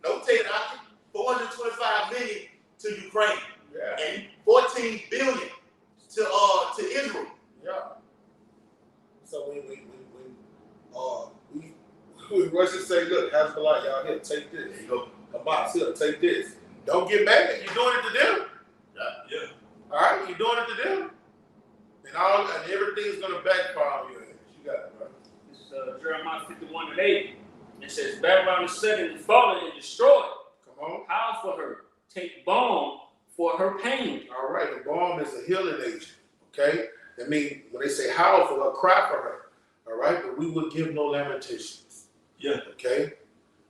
no take it out. 425 million to Ukraine Yeah. and 14 billion to Israel. Yeah. So when Russia say, look, Hezbollah, y'all here, take this. There you go. Hamas, here, take this. Don't get mad. You're doing it to them. Yeah. All right, you're doing it to them. And everything's gonna backfire on you. You got it, bro. This is Jeremiah 51 and 8. It says, Babylon is suddenly fallen and destroyed. Come on. Howl for her. Take balm for her pain. All right, the balm is a healing agent. Okay? That means when they say howl for her, cry for her. All right, but we will give no lamentations. Yeah. Okay?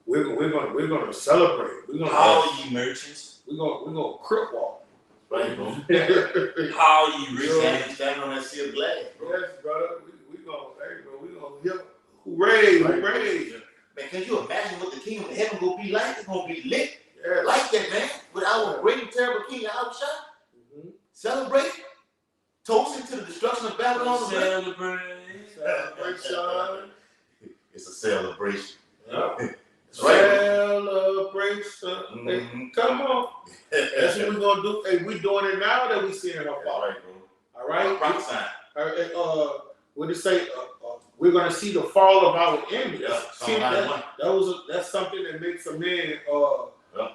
We're gonna celebrate. We're gonna How ye merchants? we're gonna crip walk. Right, bro. Yes, How ye rich Standing, men? standing on that sealed glass, bro. brother. We gonna, hey, bro, we gonna heal. Hooray, hooray. Man, can you imagine what the kingdom of heaven gonna be like? It's gonna be lit Yes. like that, man. With our great and terrible king, Yahushua. Mhm. Celebrate. toasting to the destruction of Babylon. Celebration. It's a celebration. Yeah. That's right. Celebration. Mhm. Come on. That's That's what we're gonna do. Hey, we doing it now that we seeing her fall. right, bro. All right. Prophesy. What did it say? We're gonna see the fall of our enemies. Yeah, See, that's something that makes a man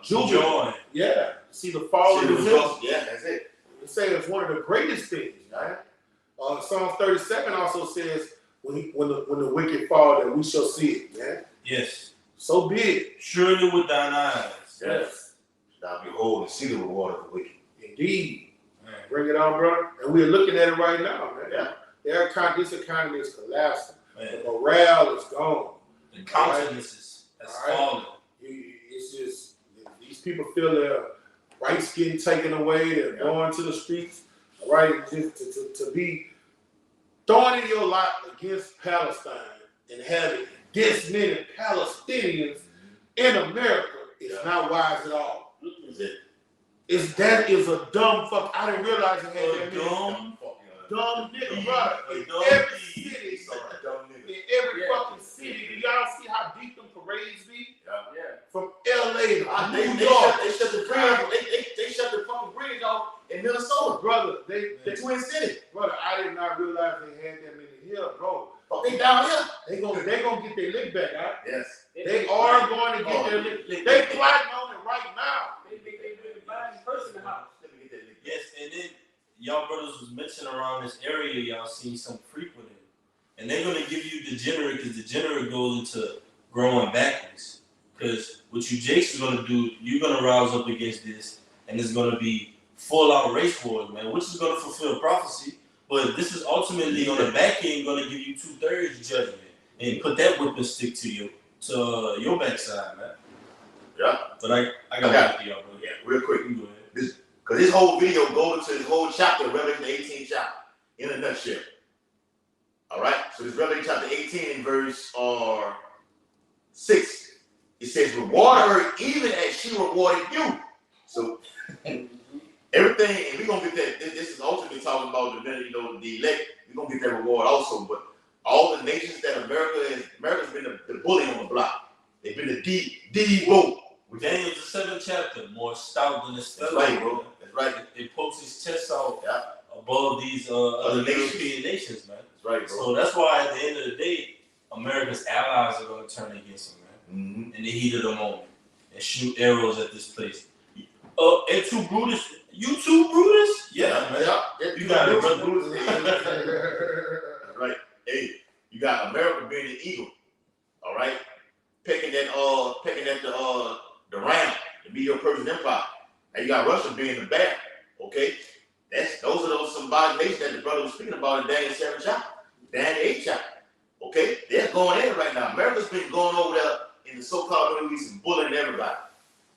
jubilant. Joy. Yeah. See the fall of his enemies. Yeah, that's it. It says it's one of the greatest things, right? Psalm 37 also says when the wicked fall that we shall see it, man. Yes. So big. Surely with thine eyes. Yes. Thou behold and see the reward of the wicked. Indeed. Man. Bring it on, brother. And we're looking at it right now, man. Yeah. This economy is collapsing. Man. The morale is gone. The countenances has Alright. fallen. It's just these people feel their rights getting taken away. They're going to the streets. All right, just to be throwing in your lot against Palestine and having this many Palestinians in America is not wise at all. Is it? That is a dumb fuck. I didn't realize it had that many Dumb. dumb nigga, brother. In Dumb every nigga. city, Dumb nigga. in every fucking city, do y'all see how deep them parades be? Yeah. From LA to They New York, shut the bridge. They shut the fucking bridge off in Minnesota. brother. The Twin City. Brother, I did not realize they had that many here, bro. Fuck, they down here. They gonna get their lick back, huh? Yes. They are going to get their lick. They plotting on it right now. They buying person in the house. Let me get that lick. Yes, and then y'all brothers was mentioning around this area, y'all seen some frequenting. And they're gonna give you degenerate because degenerate goes into growing backwards. Because what you Jakes are gonna do, you're gonna rouse up against this, and it's gonna be full out race wars, man, which is gonna fulfill prophecy. But this is ultimately on the back end gonna give you 2/3 judgment and put that whipping stick to your backside, man. Yeah. But I got it, y'all, bro. Yeah, real quick. You can go ahead. Because this whole video goes into this whole chapter, Revelation 18 chapter, in a nutshell. All right? So this Revelation chapter 18 in verse 6. It says, reward her even as she rewarded you. So everything, and we're going to get that. This is ultimately talking about the minute, the elect. We're going to get that reward also. But all the nations that America's been the bully on the block. They've been the D vote. Daniel's the 7th chapter, more stout than the That's stuff. right, bro. That's right. It pokes his chest out Yeah. above these other nations. European nations, man. That's right, bro. So that's why at the end of the day, America's allies are going to turn against him, man. Mm-hmm. In the heat of the moment and shoot arrows at this place. And two Brutus, you too, Brutus? Yeah, man. You got it, brother. That's right. Hey, you got America being the eagle. All right, pecking at the ram, the Medo-Persian Empire. Now you got Russia being the bear. Okay, those are those symbolic nations that the brother was speaking about in Daniel 7 chapter, Daniel 8 chapter. Okay, they're going in right now. America's been going over there in the so-called Middle East and bullying everybody.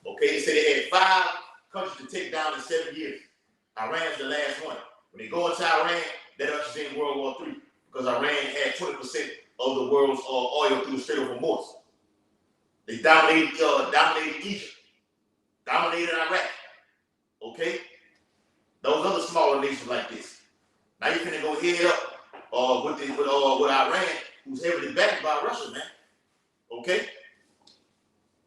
Okay, they say they had 5 countries to take down in 7 years. Iran's the last one. When they go into Iran, that ushers in World War III because Iran had 20% of the world's oil through the Strait of Hormuz. They dominated Egypt, dominated Iraq. Okay, those other smaller nations like this. Now you're finna go head up with Iran, who's heavily backed by Russia, man. Okay,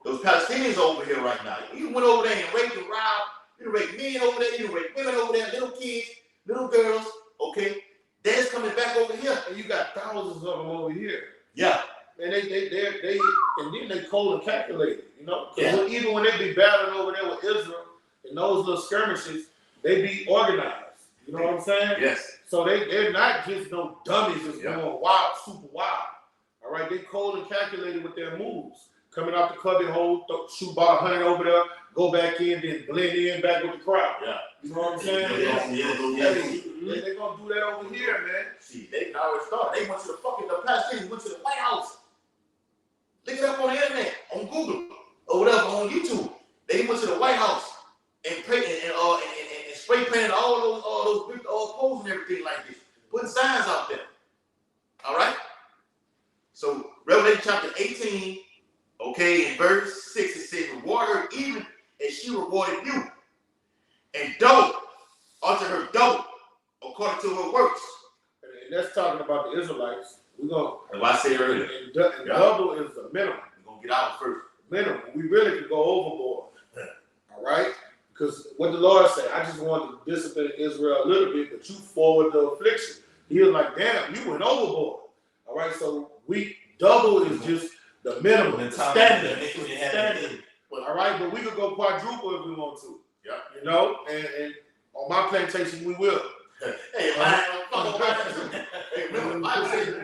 those Palestinians are over here right now. You went over there and raped and robbed. You raped men over there. You raped women over there, little kids, little girls. Okay, that's coming back over here. And you got thousands of them over here. Yeah. And they and then they cold and calculated, Yeah. Even when they be battling over there with Israel and those little skirmishes, they be organized. You know what I'm saying? Yes. So they're not just no dummies just going wild, super wild. All right, they cold and calculated with their moves. Coming out the cubby hole, shoot about 100 over there, go back in, then blend in back with the crowd. Yeah. You know what I'm saying? They're gonna do that over here, man. See, they can already start. They went to the Palestinians went to the White House. Look it up on the internet, on Google, or whatever, on YouTube. They went to the White House and spray painted all those big poles and everything like this, putting signs out there. All right. So Revelation chapter 18, okay, in verse 6 it says, "Reward her even as she rewarded you, and double unto her double, according to her works. And that's talking about the Israelites. We're going That's why I said earlier. and double is the minimum. We're gonna get out first. Minimum. We really could go overboard. All right? Because what the Lord said, I just wanted to discipline Israel a little bit, but you forward the affliction. He was like, damn, you went overboard. All right, so we double is just the minimum, the standard. All right, but we could go quadruple if we want to. Yeah. You know, and on my plantation we will. Hey, hey, remember, the Bible says,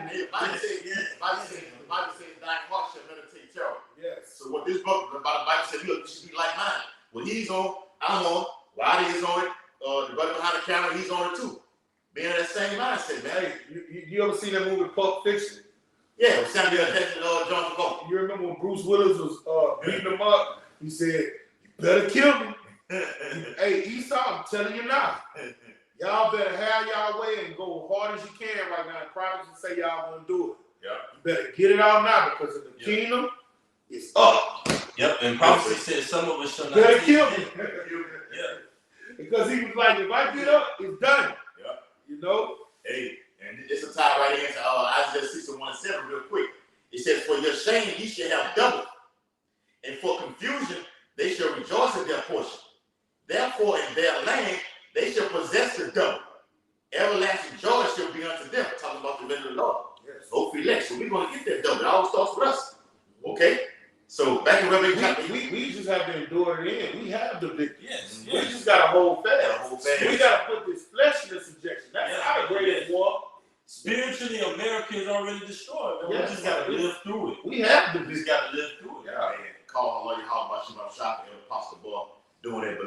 thine heart shall meditate terror. Yes. So what this book about the Bible said, look, you should be like mine. What he's on, I'm on. Wiley is on it. The brother behind the camera, he's on it too. Being in that same mindset, man. Hey, you ever seen that movie Pulp Fiction? Yeah, Samuel Jackson, John Travolta. You remember when Bruce Willis was beating him up? He said, "You better kill me." Hey, Esau, I'm telling you now. Y'all better have y'all way and go hard as you can right now. And prophets say y'all gonna do it. Yeah. You better get it out now because in the kingdom, it's up. Yep, and prophecy said some of us shall not Better taste kill me. death. Yeah. Because he was like, if I get up, it's done. Yeah. You know? Hey, and it's a tie right into Isaiah 61:7 real quick. It says, for your shame ye shall have double, and for confusion they shall rejoice in their portion. Therefore in their land they shall possess the double. Everlasting joy shall be unto them. Talking about the men of the Lord. Yes. Hope elect. So we're going to get that double. It always starts with us. Okay? So back in Revelation. We just have to endure it in. We have the victory. Yes, We yes. just got to hold fast. Gotta hold fast. We got to put this flesh in subjection. That's Yeah. not a great war. Spiritually, America is already destroyed. Man. Yes. We just got to live through it. We have the We victory. just got to live through it. Yeah. And call Lord Yahweh Shema Shaka and Apostle Ball doing that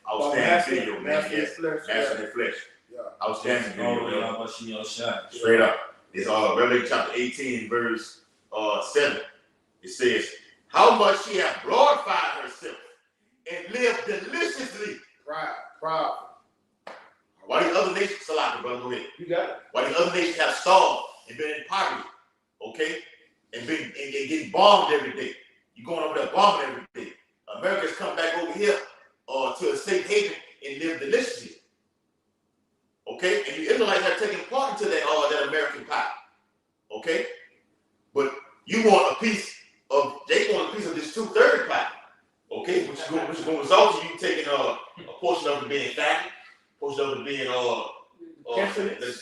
outstanding Master- video, man. master Yes. flesh, Master yeah. the flesh. Yeah. Outstanding video, man. Straight Straight up. It's Revelation chapter 18, verse 7. It says, how much she hath glorified herself and lived deliciously. Proud. Why these other nations, Salaka, brother, go ahead. You got it. Why these other nations have starved and been in poverty, okay? And getting bombed every day. You going over there bombing every day. America's come back over here to a safe haven and live deliciously. Okay? And you Israelites have taken part into that American pie. Okay? But you want a piece of, they want a piece of this 2/3 pie. Okay? Which is going to result in you taking a portion of it being fatty, portion of it being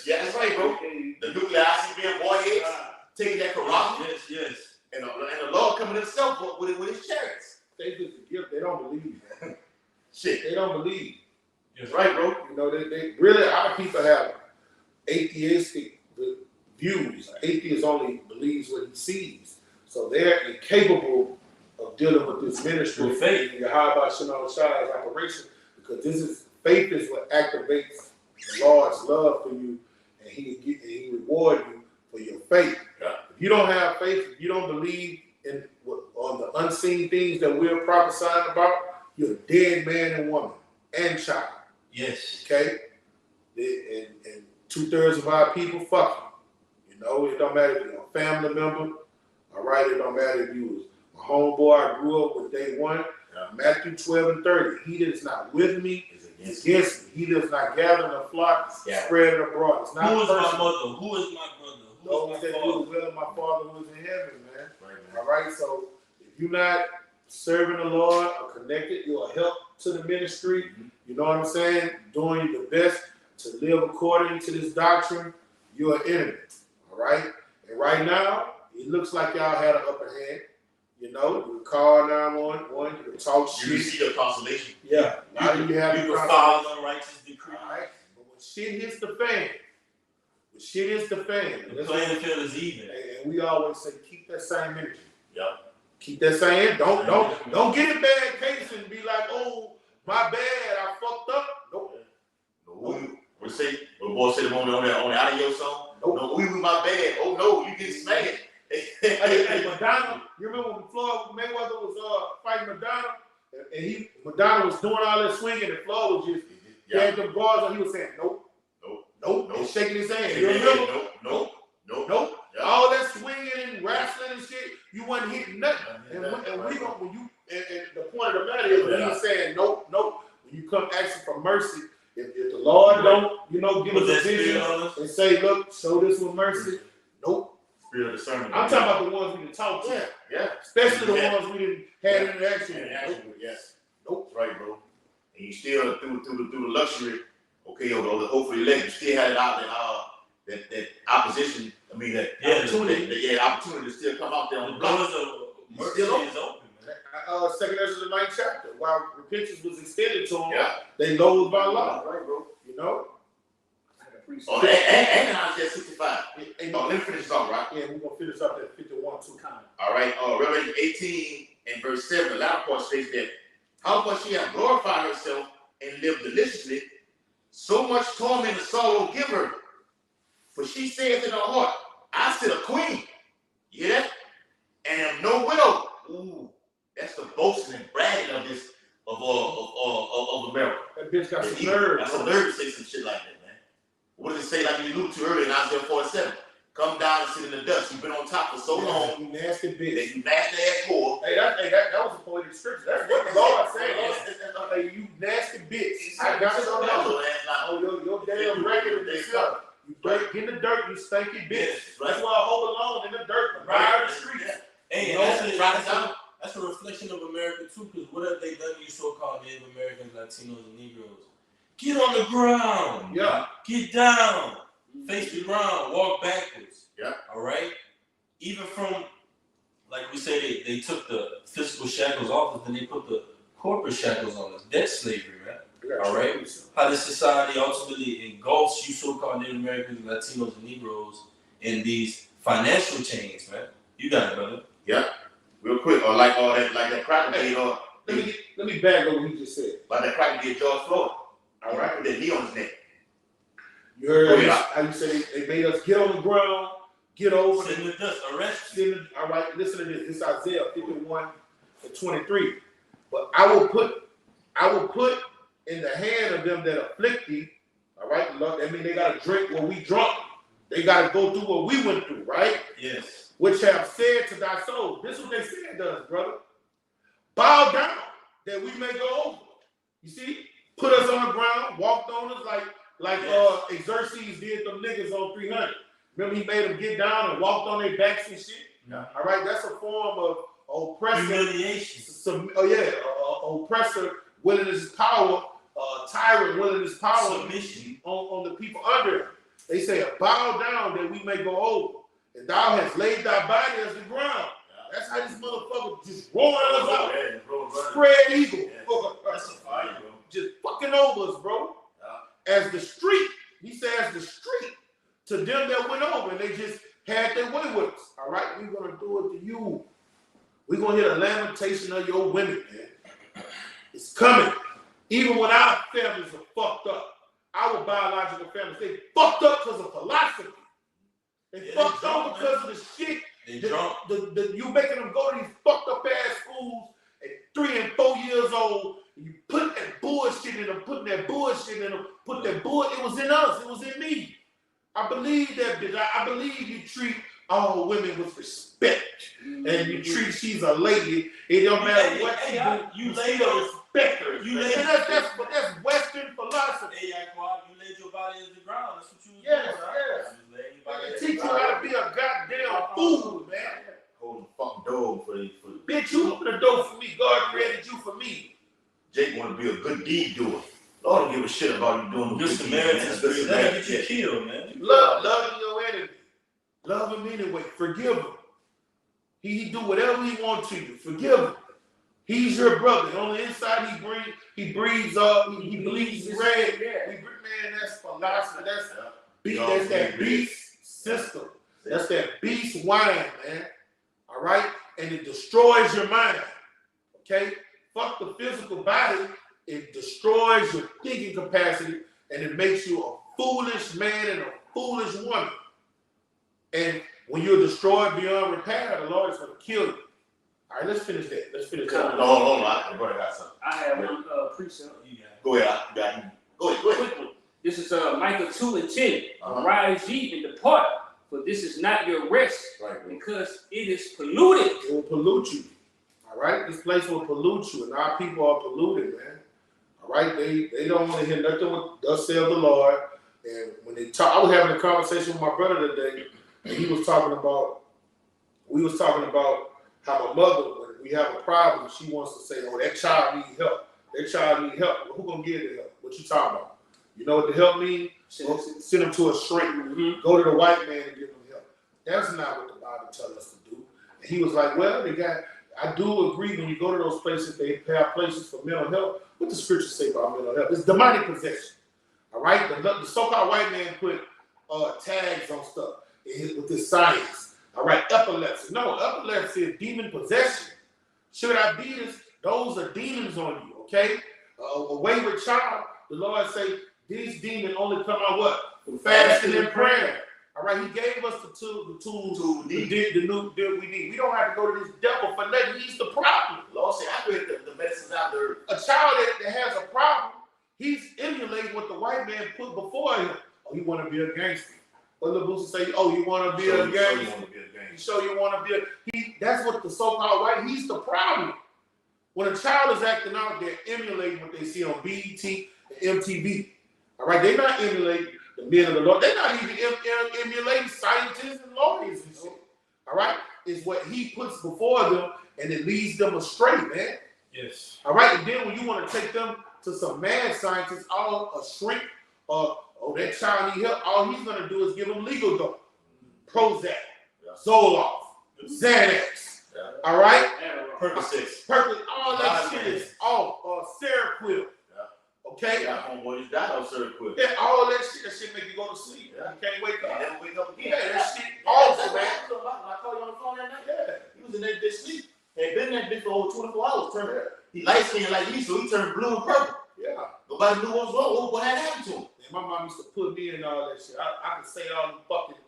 yeah, that's right, bro. The nuclear acid being boiled eggs, taking that corruption, Yes. and the Lord coming himself with his chariots. They just a gift. They don't believe. Shit. They don't believe. That's right, bro. You know, they really, our people have atheistic views. Atheist only believes what he sees. So they're incapable of dealing with this ministry With faith. and Yahweh Shalom Shai's operation, because faith is what activates the Lord's love for you, and he reward you for your faith. Yeah. If you don't have faith, if you don't believe on the unseen things that we're prophesying about, you're a dead man and woman and child. Yes. Okay? And 2/3 of our people fuck you. You know, it don't matter if you're a family member. All right, it don't matter if you was my homeboy I grew up with day one. Yeah. Matthew 12:30. He that is not with me It's is against me. He does not gather in the flock, Yeah. spread it abroad. It's not Who is my personal. mother? Who is my brother? Who Those is that my do father? the will of my Father who is in heaven, man. right, All man. right, so if you're not serving the Lord or connected, you're a help to the ministry. Mhm. You know what I'm saying? Doing the best to live according to this doctrine, you're an enemy. All right? And right now, it looks like y'all had an upper hand. You know, you can call 911, you can talk You shit. receive your consolation. Yeah, now you have You your can consolation. file unrighteous decree. All right? But when shit hits the fan, The playing field is even. and we always say, keep that same energy. Yeah. Keep that saying. Don't get in bad case and be like, oh, my bad, I fucked up. Nope. We say, when boy said on the audio song, Nope. no, we my bad. Oh no, you getting smashed. Hey, Madonna, you remember when Floyd Mayweather was fighting Madonna? And Madonna was doing all that swinging, and Floyd was just, he had them guards on, he was saying, nope, and shaking his hand. You remember? Nope. Nope. Yeah. All that swinging and wrestling and shit, you wasn't hitting nothing. And we gonna, when you, and the point of the matter is, when Yeah. you're saying nope, when you come asking for mercy, if the Lord don't, give Put us that a spirit vision on us. and say, look, show this with mercy. Nope. Spirit of discernment. I'm talking about the ones we didn't talk to. Yeah. Especially the Yeah. ones we didn't have interaction with. Interaction with, yes. Nope. That's right, bro. And you still through the luxury, okay, or the hopefully elect, you still had it out that opposition. I mean that opportunity to still come out there on the block. doors of mercy is open, man. Second Ezra the 9th chapter, while repentance was extended to them, Yeah. they loathed by law. Right, bro. Oh, and Isaiah 65. and, Let me finish this off, right? yeah, we're gonna finish up at 51 too. All right. Revelation 18 and verse 7, the latter part states that how much she hath glorified herself and lived deliciously, so much torment and sorrow give her. For she saith in her heart, I sit a queen. You hear that? And am no widow. Ooh, that's the boasting and bragging of this of America. That bitch got some That's nerve. a nerve to say some shit like that, man. What does it say, like you alluded to earlier in Isaiah 47? Come down and sit in the dust. You've been on top for so long. You nasty bitch. That you nasty ass whore. Hey, that was a poetic scripture. That's what the Lord said. Hey, you nasty bitch. I got it on that. Oh, your damn record is yourself. You dirt, get in the dirt, you stinky bitch. That's why I hold alone in the dirt, ride the streets. Hey, that's a reflection of America too, because what have they done to you so-called Native Americans, Latinos, and Negroes? Get on the ground. Yeah. Get down. Face the ground. Walk backwards. Yeah. All right? Even from, like we say, they took the physical shackles off us, then they put the corporate shackles on us. That's slavery, man. All right? How this society ultimately engulfs you so-called Native Americans, Latinos, and Negroes in these financial chains, man. You got it, brother. Yeah. Real quick, or like that cracker did, Let me back up what he just said. like that cracker did George Floyd. All right, with that knee on his neck. You heard how you say they made us get on the ground, get over Sit in the dust, arrest. All right, listen to this. This is Isaiah 51 and 23. But I will put in the hand of them that afflict thee. All right, that means they gotta drink what we drunk. They gotta go through what we went through, right? Yes. Which have said to thy soul. This is what they said to us, brother. Bow down that we may go over. You see? Put us on the ground, walked on us like Xerxes did them niggas on 300. Remember he made them get down and walked on their backs and shit? Yeah. All right, that's a form of oppressor. Humiliation. Oppressor willing his power, tyrant willing his power Submission. on the people under him. They say, bow down that we may go over. And thou hast laid thy body as the ground. That's how this motherfucker just rolling us out. Spread eagle. Yeah. That's a fire, bro. Just fucking over us, bro. Yeah. As the street, he says the street to them that went over, and they just had their way with us. All right, we're gonna do it to you. We're gonna hear the lamentation of your women, man. It's coming. Even when our families are fucked up, our biological families, they fucked up because of philosophy. They fucked up because of the shit. You making them go to these fucked up ass schools at 3 and 4 years old. And you put that bullshit in them, putting that bullshit in them, put that bullshit. It was in us. It was in me. I believe that bitch. I believe you treat all women with respect, and you treat she's a lady. It don't matter what she do. You still respect her. That's Western philosophy. Hey, you laid your body as the ground. That's what you was Yes, doing, right? yes. They teach you how to be a goddamn fool, man. Holding the fucking door for the Bitch, you open the door for me. God created you for me. Jake want to be a good deed doer. Lord don't give a shit about you doing Good good Samaritan spirit. That'll get you killed, man. Loving your enemy. Love him anyway. Forgive him. He do whatever he wants to you. Forgive him. He's your brother. On the inside, he breathes he bleeds red. Man, that's philosophy. That's that beast system. That's that beast wine, man. All right? And it destroys your mind. Okay? Fuck the physical body. It destroys your thinking capacity, and it makes you a foolish man and a foolish woman. And when you're destroyed beyond repair, the Lord is going to kill you. All right, let's finish that. Hold on. I got something. I have one precept. Go ahead. Go ahead. Quick one. This is Micah 2 and 10. Arise ye and depart, for this is not your rest, Right. because it is polluted. It will pollute you. All right? This place will pollute you, and our people are polluted, man. All right, they don't want to hear nothing with thus saith the Lord. And when they talk, I was having a conversation with my brother today, and we was talking about how my mother, when we have a problem, she wants to say, "Oh, that child needs help. That child needs help." Well, who gonna give the help? What you talking about? You know what the help means? Send them to a shrink. Mm-hmm. Go to the white man and give them help. That's not what the Bible tells us to do. And he was like, "Well, I do agree when you go to those places, they have places for mental health. What the scriptures say about mental health? It's demonic possession. All right, the so-called white man put tags on stuff with this science. All right, epilepsy. No, epilepsy is demon possession. Should I be this? Those are demons on you. Okay, a wayward child. The Lord say these demons only come out what? From fasting and prayer. All right, He gave us the tools we need. We don't have to go to this devil for nothing. He's the problem. Lord said, I read the medicines out there. A child that has a problem, he's emulating what the white man put before him. Oh, you want to be a gangster. What the Booster say? Oh, you want to be a gangster. You want to be a that's what the so-called white, he's the problem. When a child is acting out, they're emulating what they see on BET and MTV. All right, they're not emulating the men of the Lord. They're not even emulating scientists and lawyers and shit. All right, it's what he puts before them, and it leads them astray, man. Yes. All right, and then when you want to take them to some mad scientists, all a shrink, that child need help, all he's gonna do is give them legal dope, Prozac, Zoloft, Xanax. Yeah. All right, Percocet. all that shit is Seroquel. Okay. Yeah, homeboy, you died on Seroquel. Yeah, all that shit make you go to sleep. Yeah. You can't wake You up. never wake up again. Yeah, that shit awful, man. When I called you on the phone that night, Yeah. he was in that bitch sleep. Had been in that bitch for over 24 hours. He light skinned like me, so he turned blue and purple. Yeah. Nobody knew what was wrong. What had happened to him? And my mom used to put me in all that shit. I could say all the fucking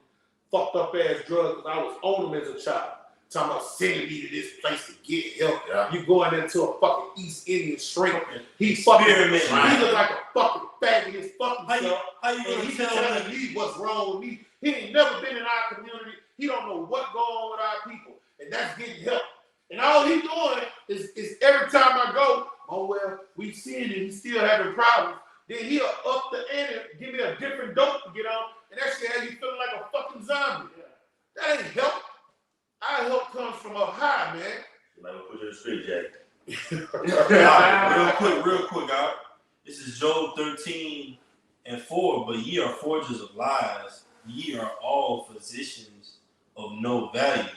fucked up ass drugs because I was on them as a child. Talking about sending me to this place to get help. Yeah. You going into a fucking East Indian shrink. He fucking, he look like a fucking faggot his fucking self. How you And gonna he's tell telling me? me what's wrong with me. He ain't never been in our community. He don't know what's going on with our people. And that's getting help. And all he doing is every time I go, oh well, we seen it, he's still having problems. Then he'll up the ante, give me a different dope to get on, and that shit has you feeling like a fucking zombie. That ain't help. Our help comes from up high, man. You might put you in the street, Jack. Real quick, God. This is Job 13:4. But ye are forgers of lies. Ye are all physicians of no value.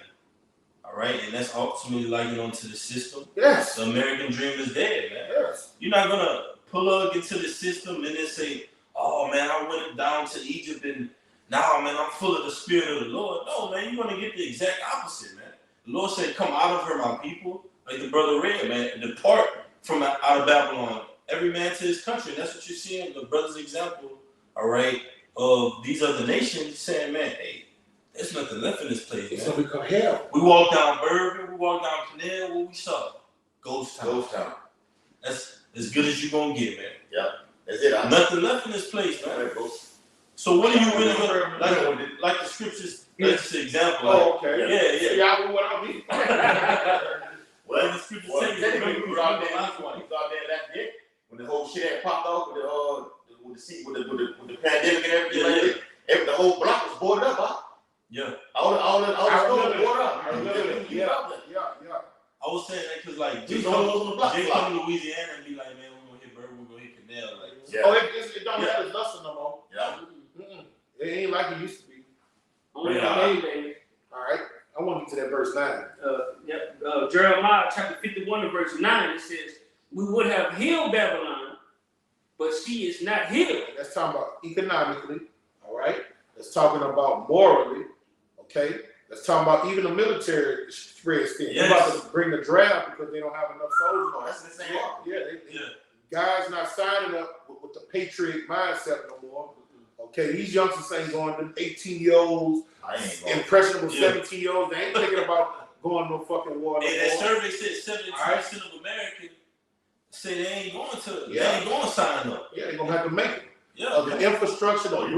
All right, and that's ultimately likened onto the system. Yes. The American dream is dead, man. Yes. You're not gonna plug into the system and then say, "Oh man, I went down to Egypt and now, man, I'm full of the Spirit of the Lord." No, man, you're gonna get the exact opposite, man. The Lord said, "Come out of her, my people," like the brother read, man. Depart from out of Babylon, every man to his country. And that's what you're seeing. The brother's example, all right, of these other nations saying, "Man, hey, there's nothing left in this place, It's man." gonna become hell. We walked down Bourbon, we walked down Canal, what we saw? Ghost town. Ghost town. That's as good as you gonna get, man. Yeah. That's it. Nothing left in this place, man. So what are you really gonna like the scriptures? That's the example. Oh, okay. Yeah. Y'all know what I mean. Well, the scriptures say you was out there last year when the whole shit had popped off with the pandemic and everything like that. The whole block was boarded up, huh? Yeah. All the stores were boarded up. I remember. Yeah. I was saying that because like You Jay don't know on the block. come to Louisiana and be like, "Man, we're gonna hit Bourbon, we're gonna hit Canal." Like, Yeah. Oh, it don't have as luster no more. Yeah. It ain't like it used to be. Only baby. All right. I want to get to that verse 9. Jeremiah chapter 51 and verse 9, it says, "We would have healed Babylon, but she is not healed." That's talking about economically. All right. That's talking about morally. Okay. That's talking about even the military spread thin. They're about to bring the draft because they don't have enough soldiers. Oh, that's the same. Yeah. Guys not signing up with the patriot mindset no more. Okay, these youngsters ain't going to 18-year-olds, impressionable 17-year-olds. They ain't thinking about going no fucking war. Hey, that survey said 72% of Americans say they ain't going to sign up. Yeah, they're gonna have to make it. Yeah. The infrastructure, the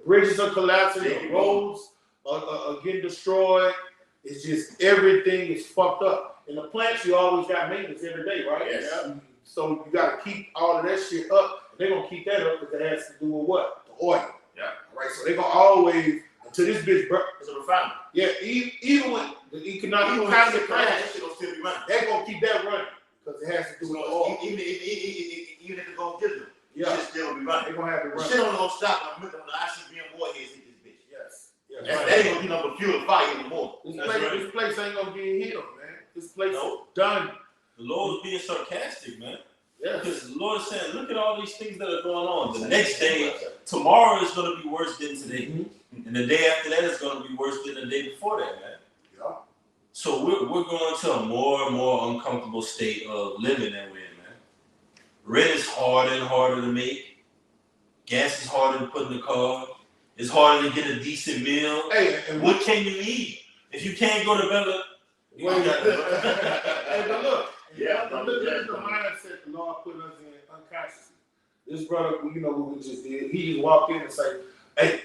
bridges are collapsing, the roads are getting destroyed. It's just everything is fucked up. In the plants, you always got maintenance every day, right? Yes. So you got to keep all of that shit up. They're gonna keep that up because it has to do with what? The oil. Yeah. All right. So they're gonna always until this bitch, bro. It's a refinery. Yeah. Even with the economic Even crash, that shit gonna still be running. they're gonna keep that running because it has to do with the oil. Even if it goes digital, Yeah. shit still be running. They're gonna have it The running. shit only gonna stop when the ICBM warheads hit this bitch. Yes. That Yes. ain't gonna be no more fuel to fire anymore. This place ain't gonna get healed, man. This place Nope. is done. The Lord is being sarcastic, man. Yes. Because the Lord is saying, look at all these things that are going on. The next day, tomorrow is going to be worse than today. And the day after that is going to be worse than the day before that, man. Yeah. So we're going to a more and more uncomfortable state of living that way, man. Rent is harder and harder to make. Gas is harder to put in the car. It's harder to get a decent meal. Hey, and What can you eat? If you can't go to Bella, Hey, but look, Yeah, but look at the mindset the Lord put us in unconsciously. This brother, you know what we just did? He just walked in and say, "Hey,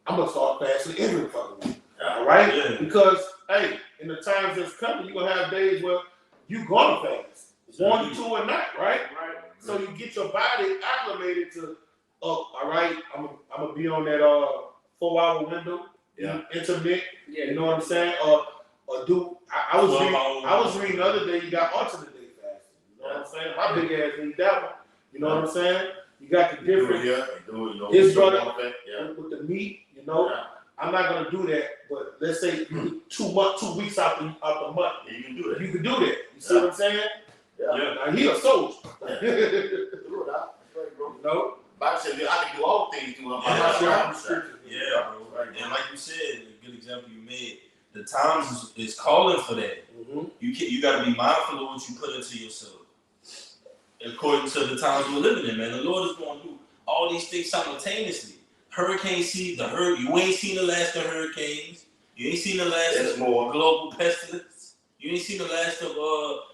I'm gonna start fasting every fucking week." All right? Yeah. Because hey, in the times that's coming, you're gonna have days where you gonna fast. One, two, or not, right? Right. So you get your body acclimated to, all right, I'm gonna be on that 4-hour window, Yeah. intermittent. Yeah. You know what I'm saying? Or do I was reading the other day you got alternate day fasting. You know what I'm saying? My big ass need that one. You know what I'm saying? You got the different his brother with the meat. You know, Yeah. I'm not gonna do that. But let's say 2 weeks out the month, Yeah, you can do that. you can do that. You see what I'm saying? Yeah. Now he a soldier. Do it, Doc. That's right, bro. You know? Bible said I can do all things through him. I'm not sure how the scriptures. Yeah, bro. And like you said, a good example you made, the times is calling for that. Mhm. You got to be mindful of what you put into yourself. According to the times we're living in, man, the Lord is going to do all these things simultaneously. Hurricane season, you ain't seen the last of hurricanes. You ain't seen the last There's of more. global pestilence. You ain't seen the last of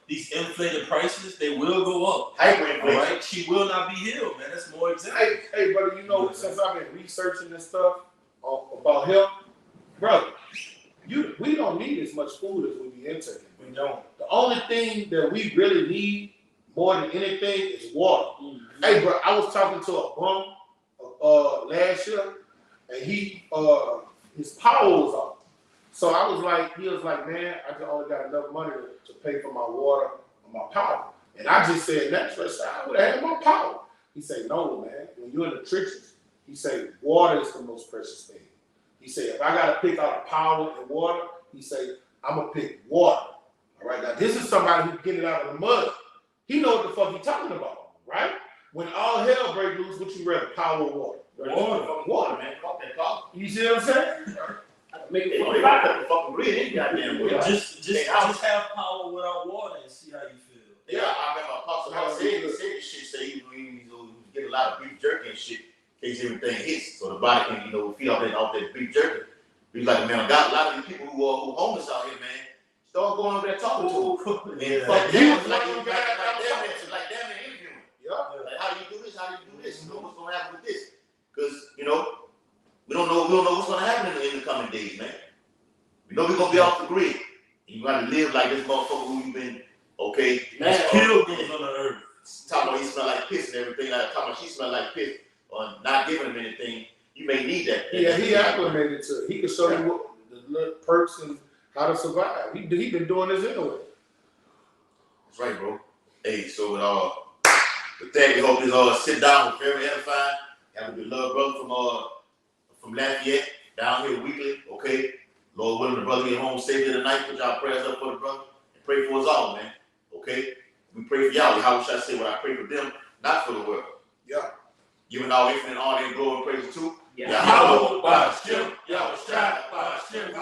these inflated prices. They will go up. All Hyperinflation. right, she will not be healed, man. That's more example. Hey, brother, you know, since I've been researching this stuff about health, brother, we don't need as much food as we be intaking. We don't. The only thing that we really need more than anything is water. Hey, bro, I was talking to a bum last year, and his power was off. So he was like, man, I just only got enough money to pay for my water and my power. And I just said, naturally, I would have had my power. He said, no, man, when you're in the trenches, he said, water is the most precious thing. He said, if I got to pick out power and water, he said, I'm going to pick water. All right, now this is somebody who's getting out of the mud. He know what the fuck he's talking about, right? When all hell break loose, what you rather, power or water? Water, man. Fuck that coffee. You see what I'm saying? Make They it don't fun. cut the fucking bread any goddamn way. Just have power without water and see how you feel. Yeah, I remember Apostle Paul said this shit, say he get a lot of beef jerky and shit in case everything hits, so the body can, feed off that beef jerky. He's like, man, I got a lot of these people who homeless out here, man. Start going over there talking to them. And fuck them, like damn it, interviewing. Yeah. Like, how do you do this? How do you do this? You know what's gonna happen with this? Because, we don't know what's gonna happen in the coming days, man. We know we're gonna be off the grid. You gotta live like this motherfucker who you've been, okay. There's pilgrims on the earth. Talking about he smell like piss and everything, like talking about she smell like piss, or not giving him anything. You may need that. Yeah, he acclimated to it. He can show you what the little perks and how to survive. He been doing this anyway. That's right, bro. Hey, so with that, we hope this sit down was very edifying. Have a good love, brother from Lafayette down here weekly. Okay, Lord willing, the brother get home safely tonight. Put y'all prayers up for the brother and pray for us all, man. Okay, we pray for y'all. How should I say what I pray for them, not for the world. Yeah. Giving all infinite honor and glory and praise too. Yeah. Yahweh, Bashem, Yahweh, Bashem,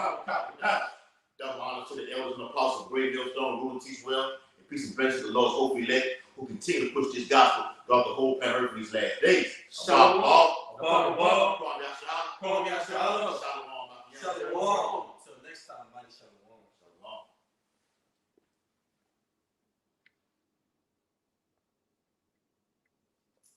double honor to the elders and apostles, great millstone, rule and teach well, and peace and blessings to the Lord's hope elect, who continue to push this gospel throughout the whole planet Earth in these last days. Shalom. Shalom. Shalom. Shalom. Until next time.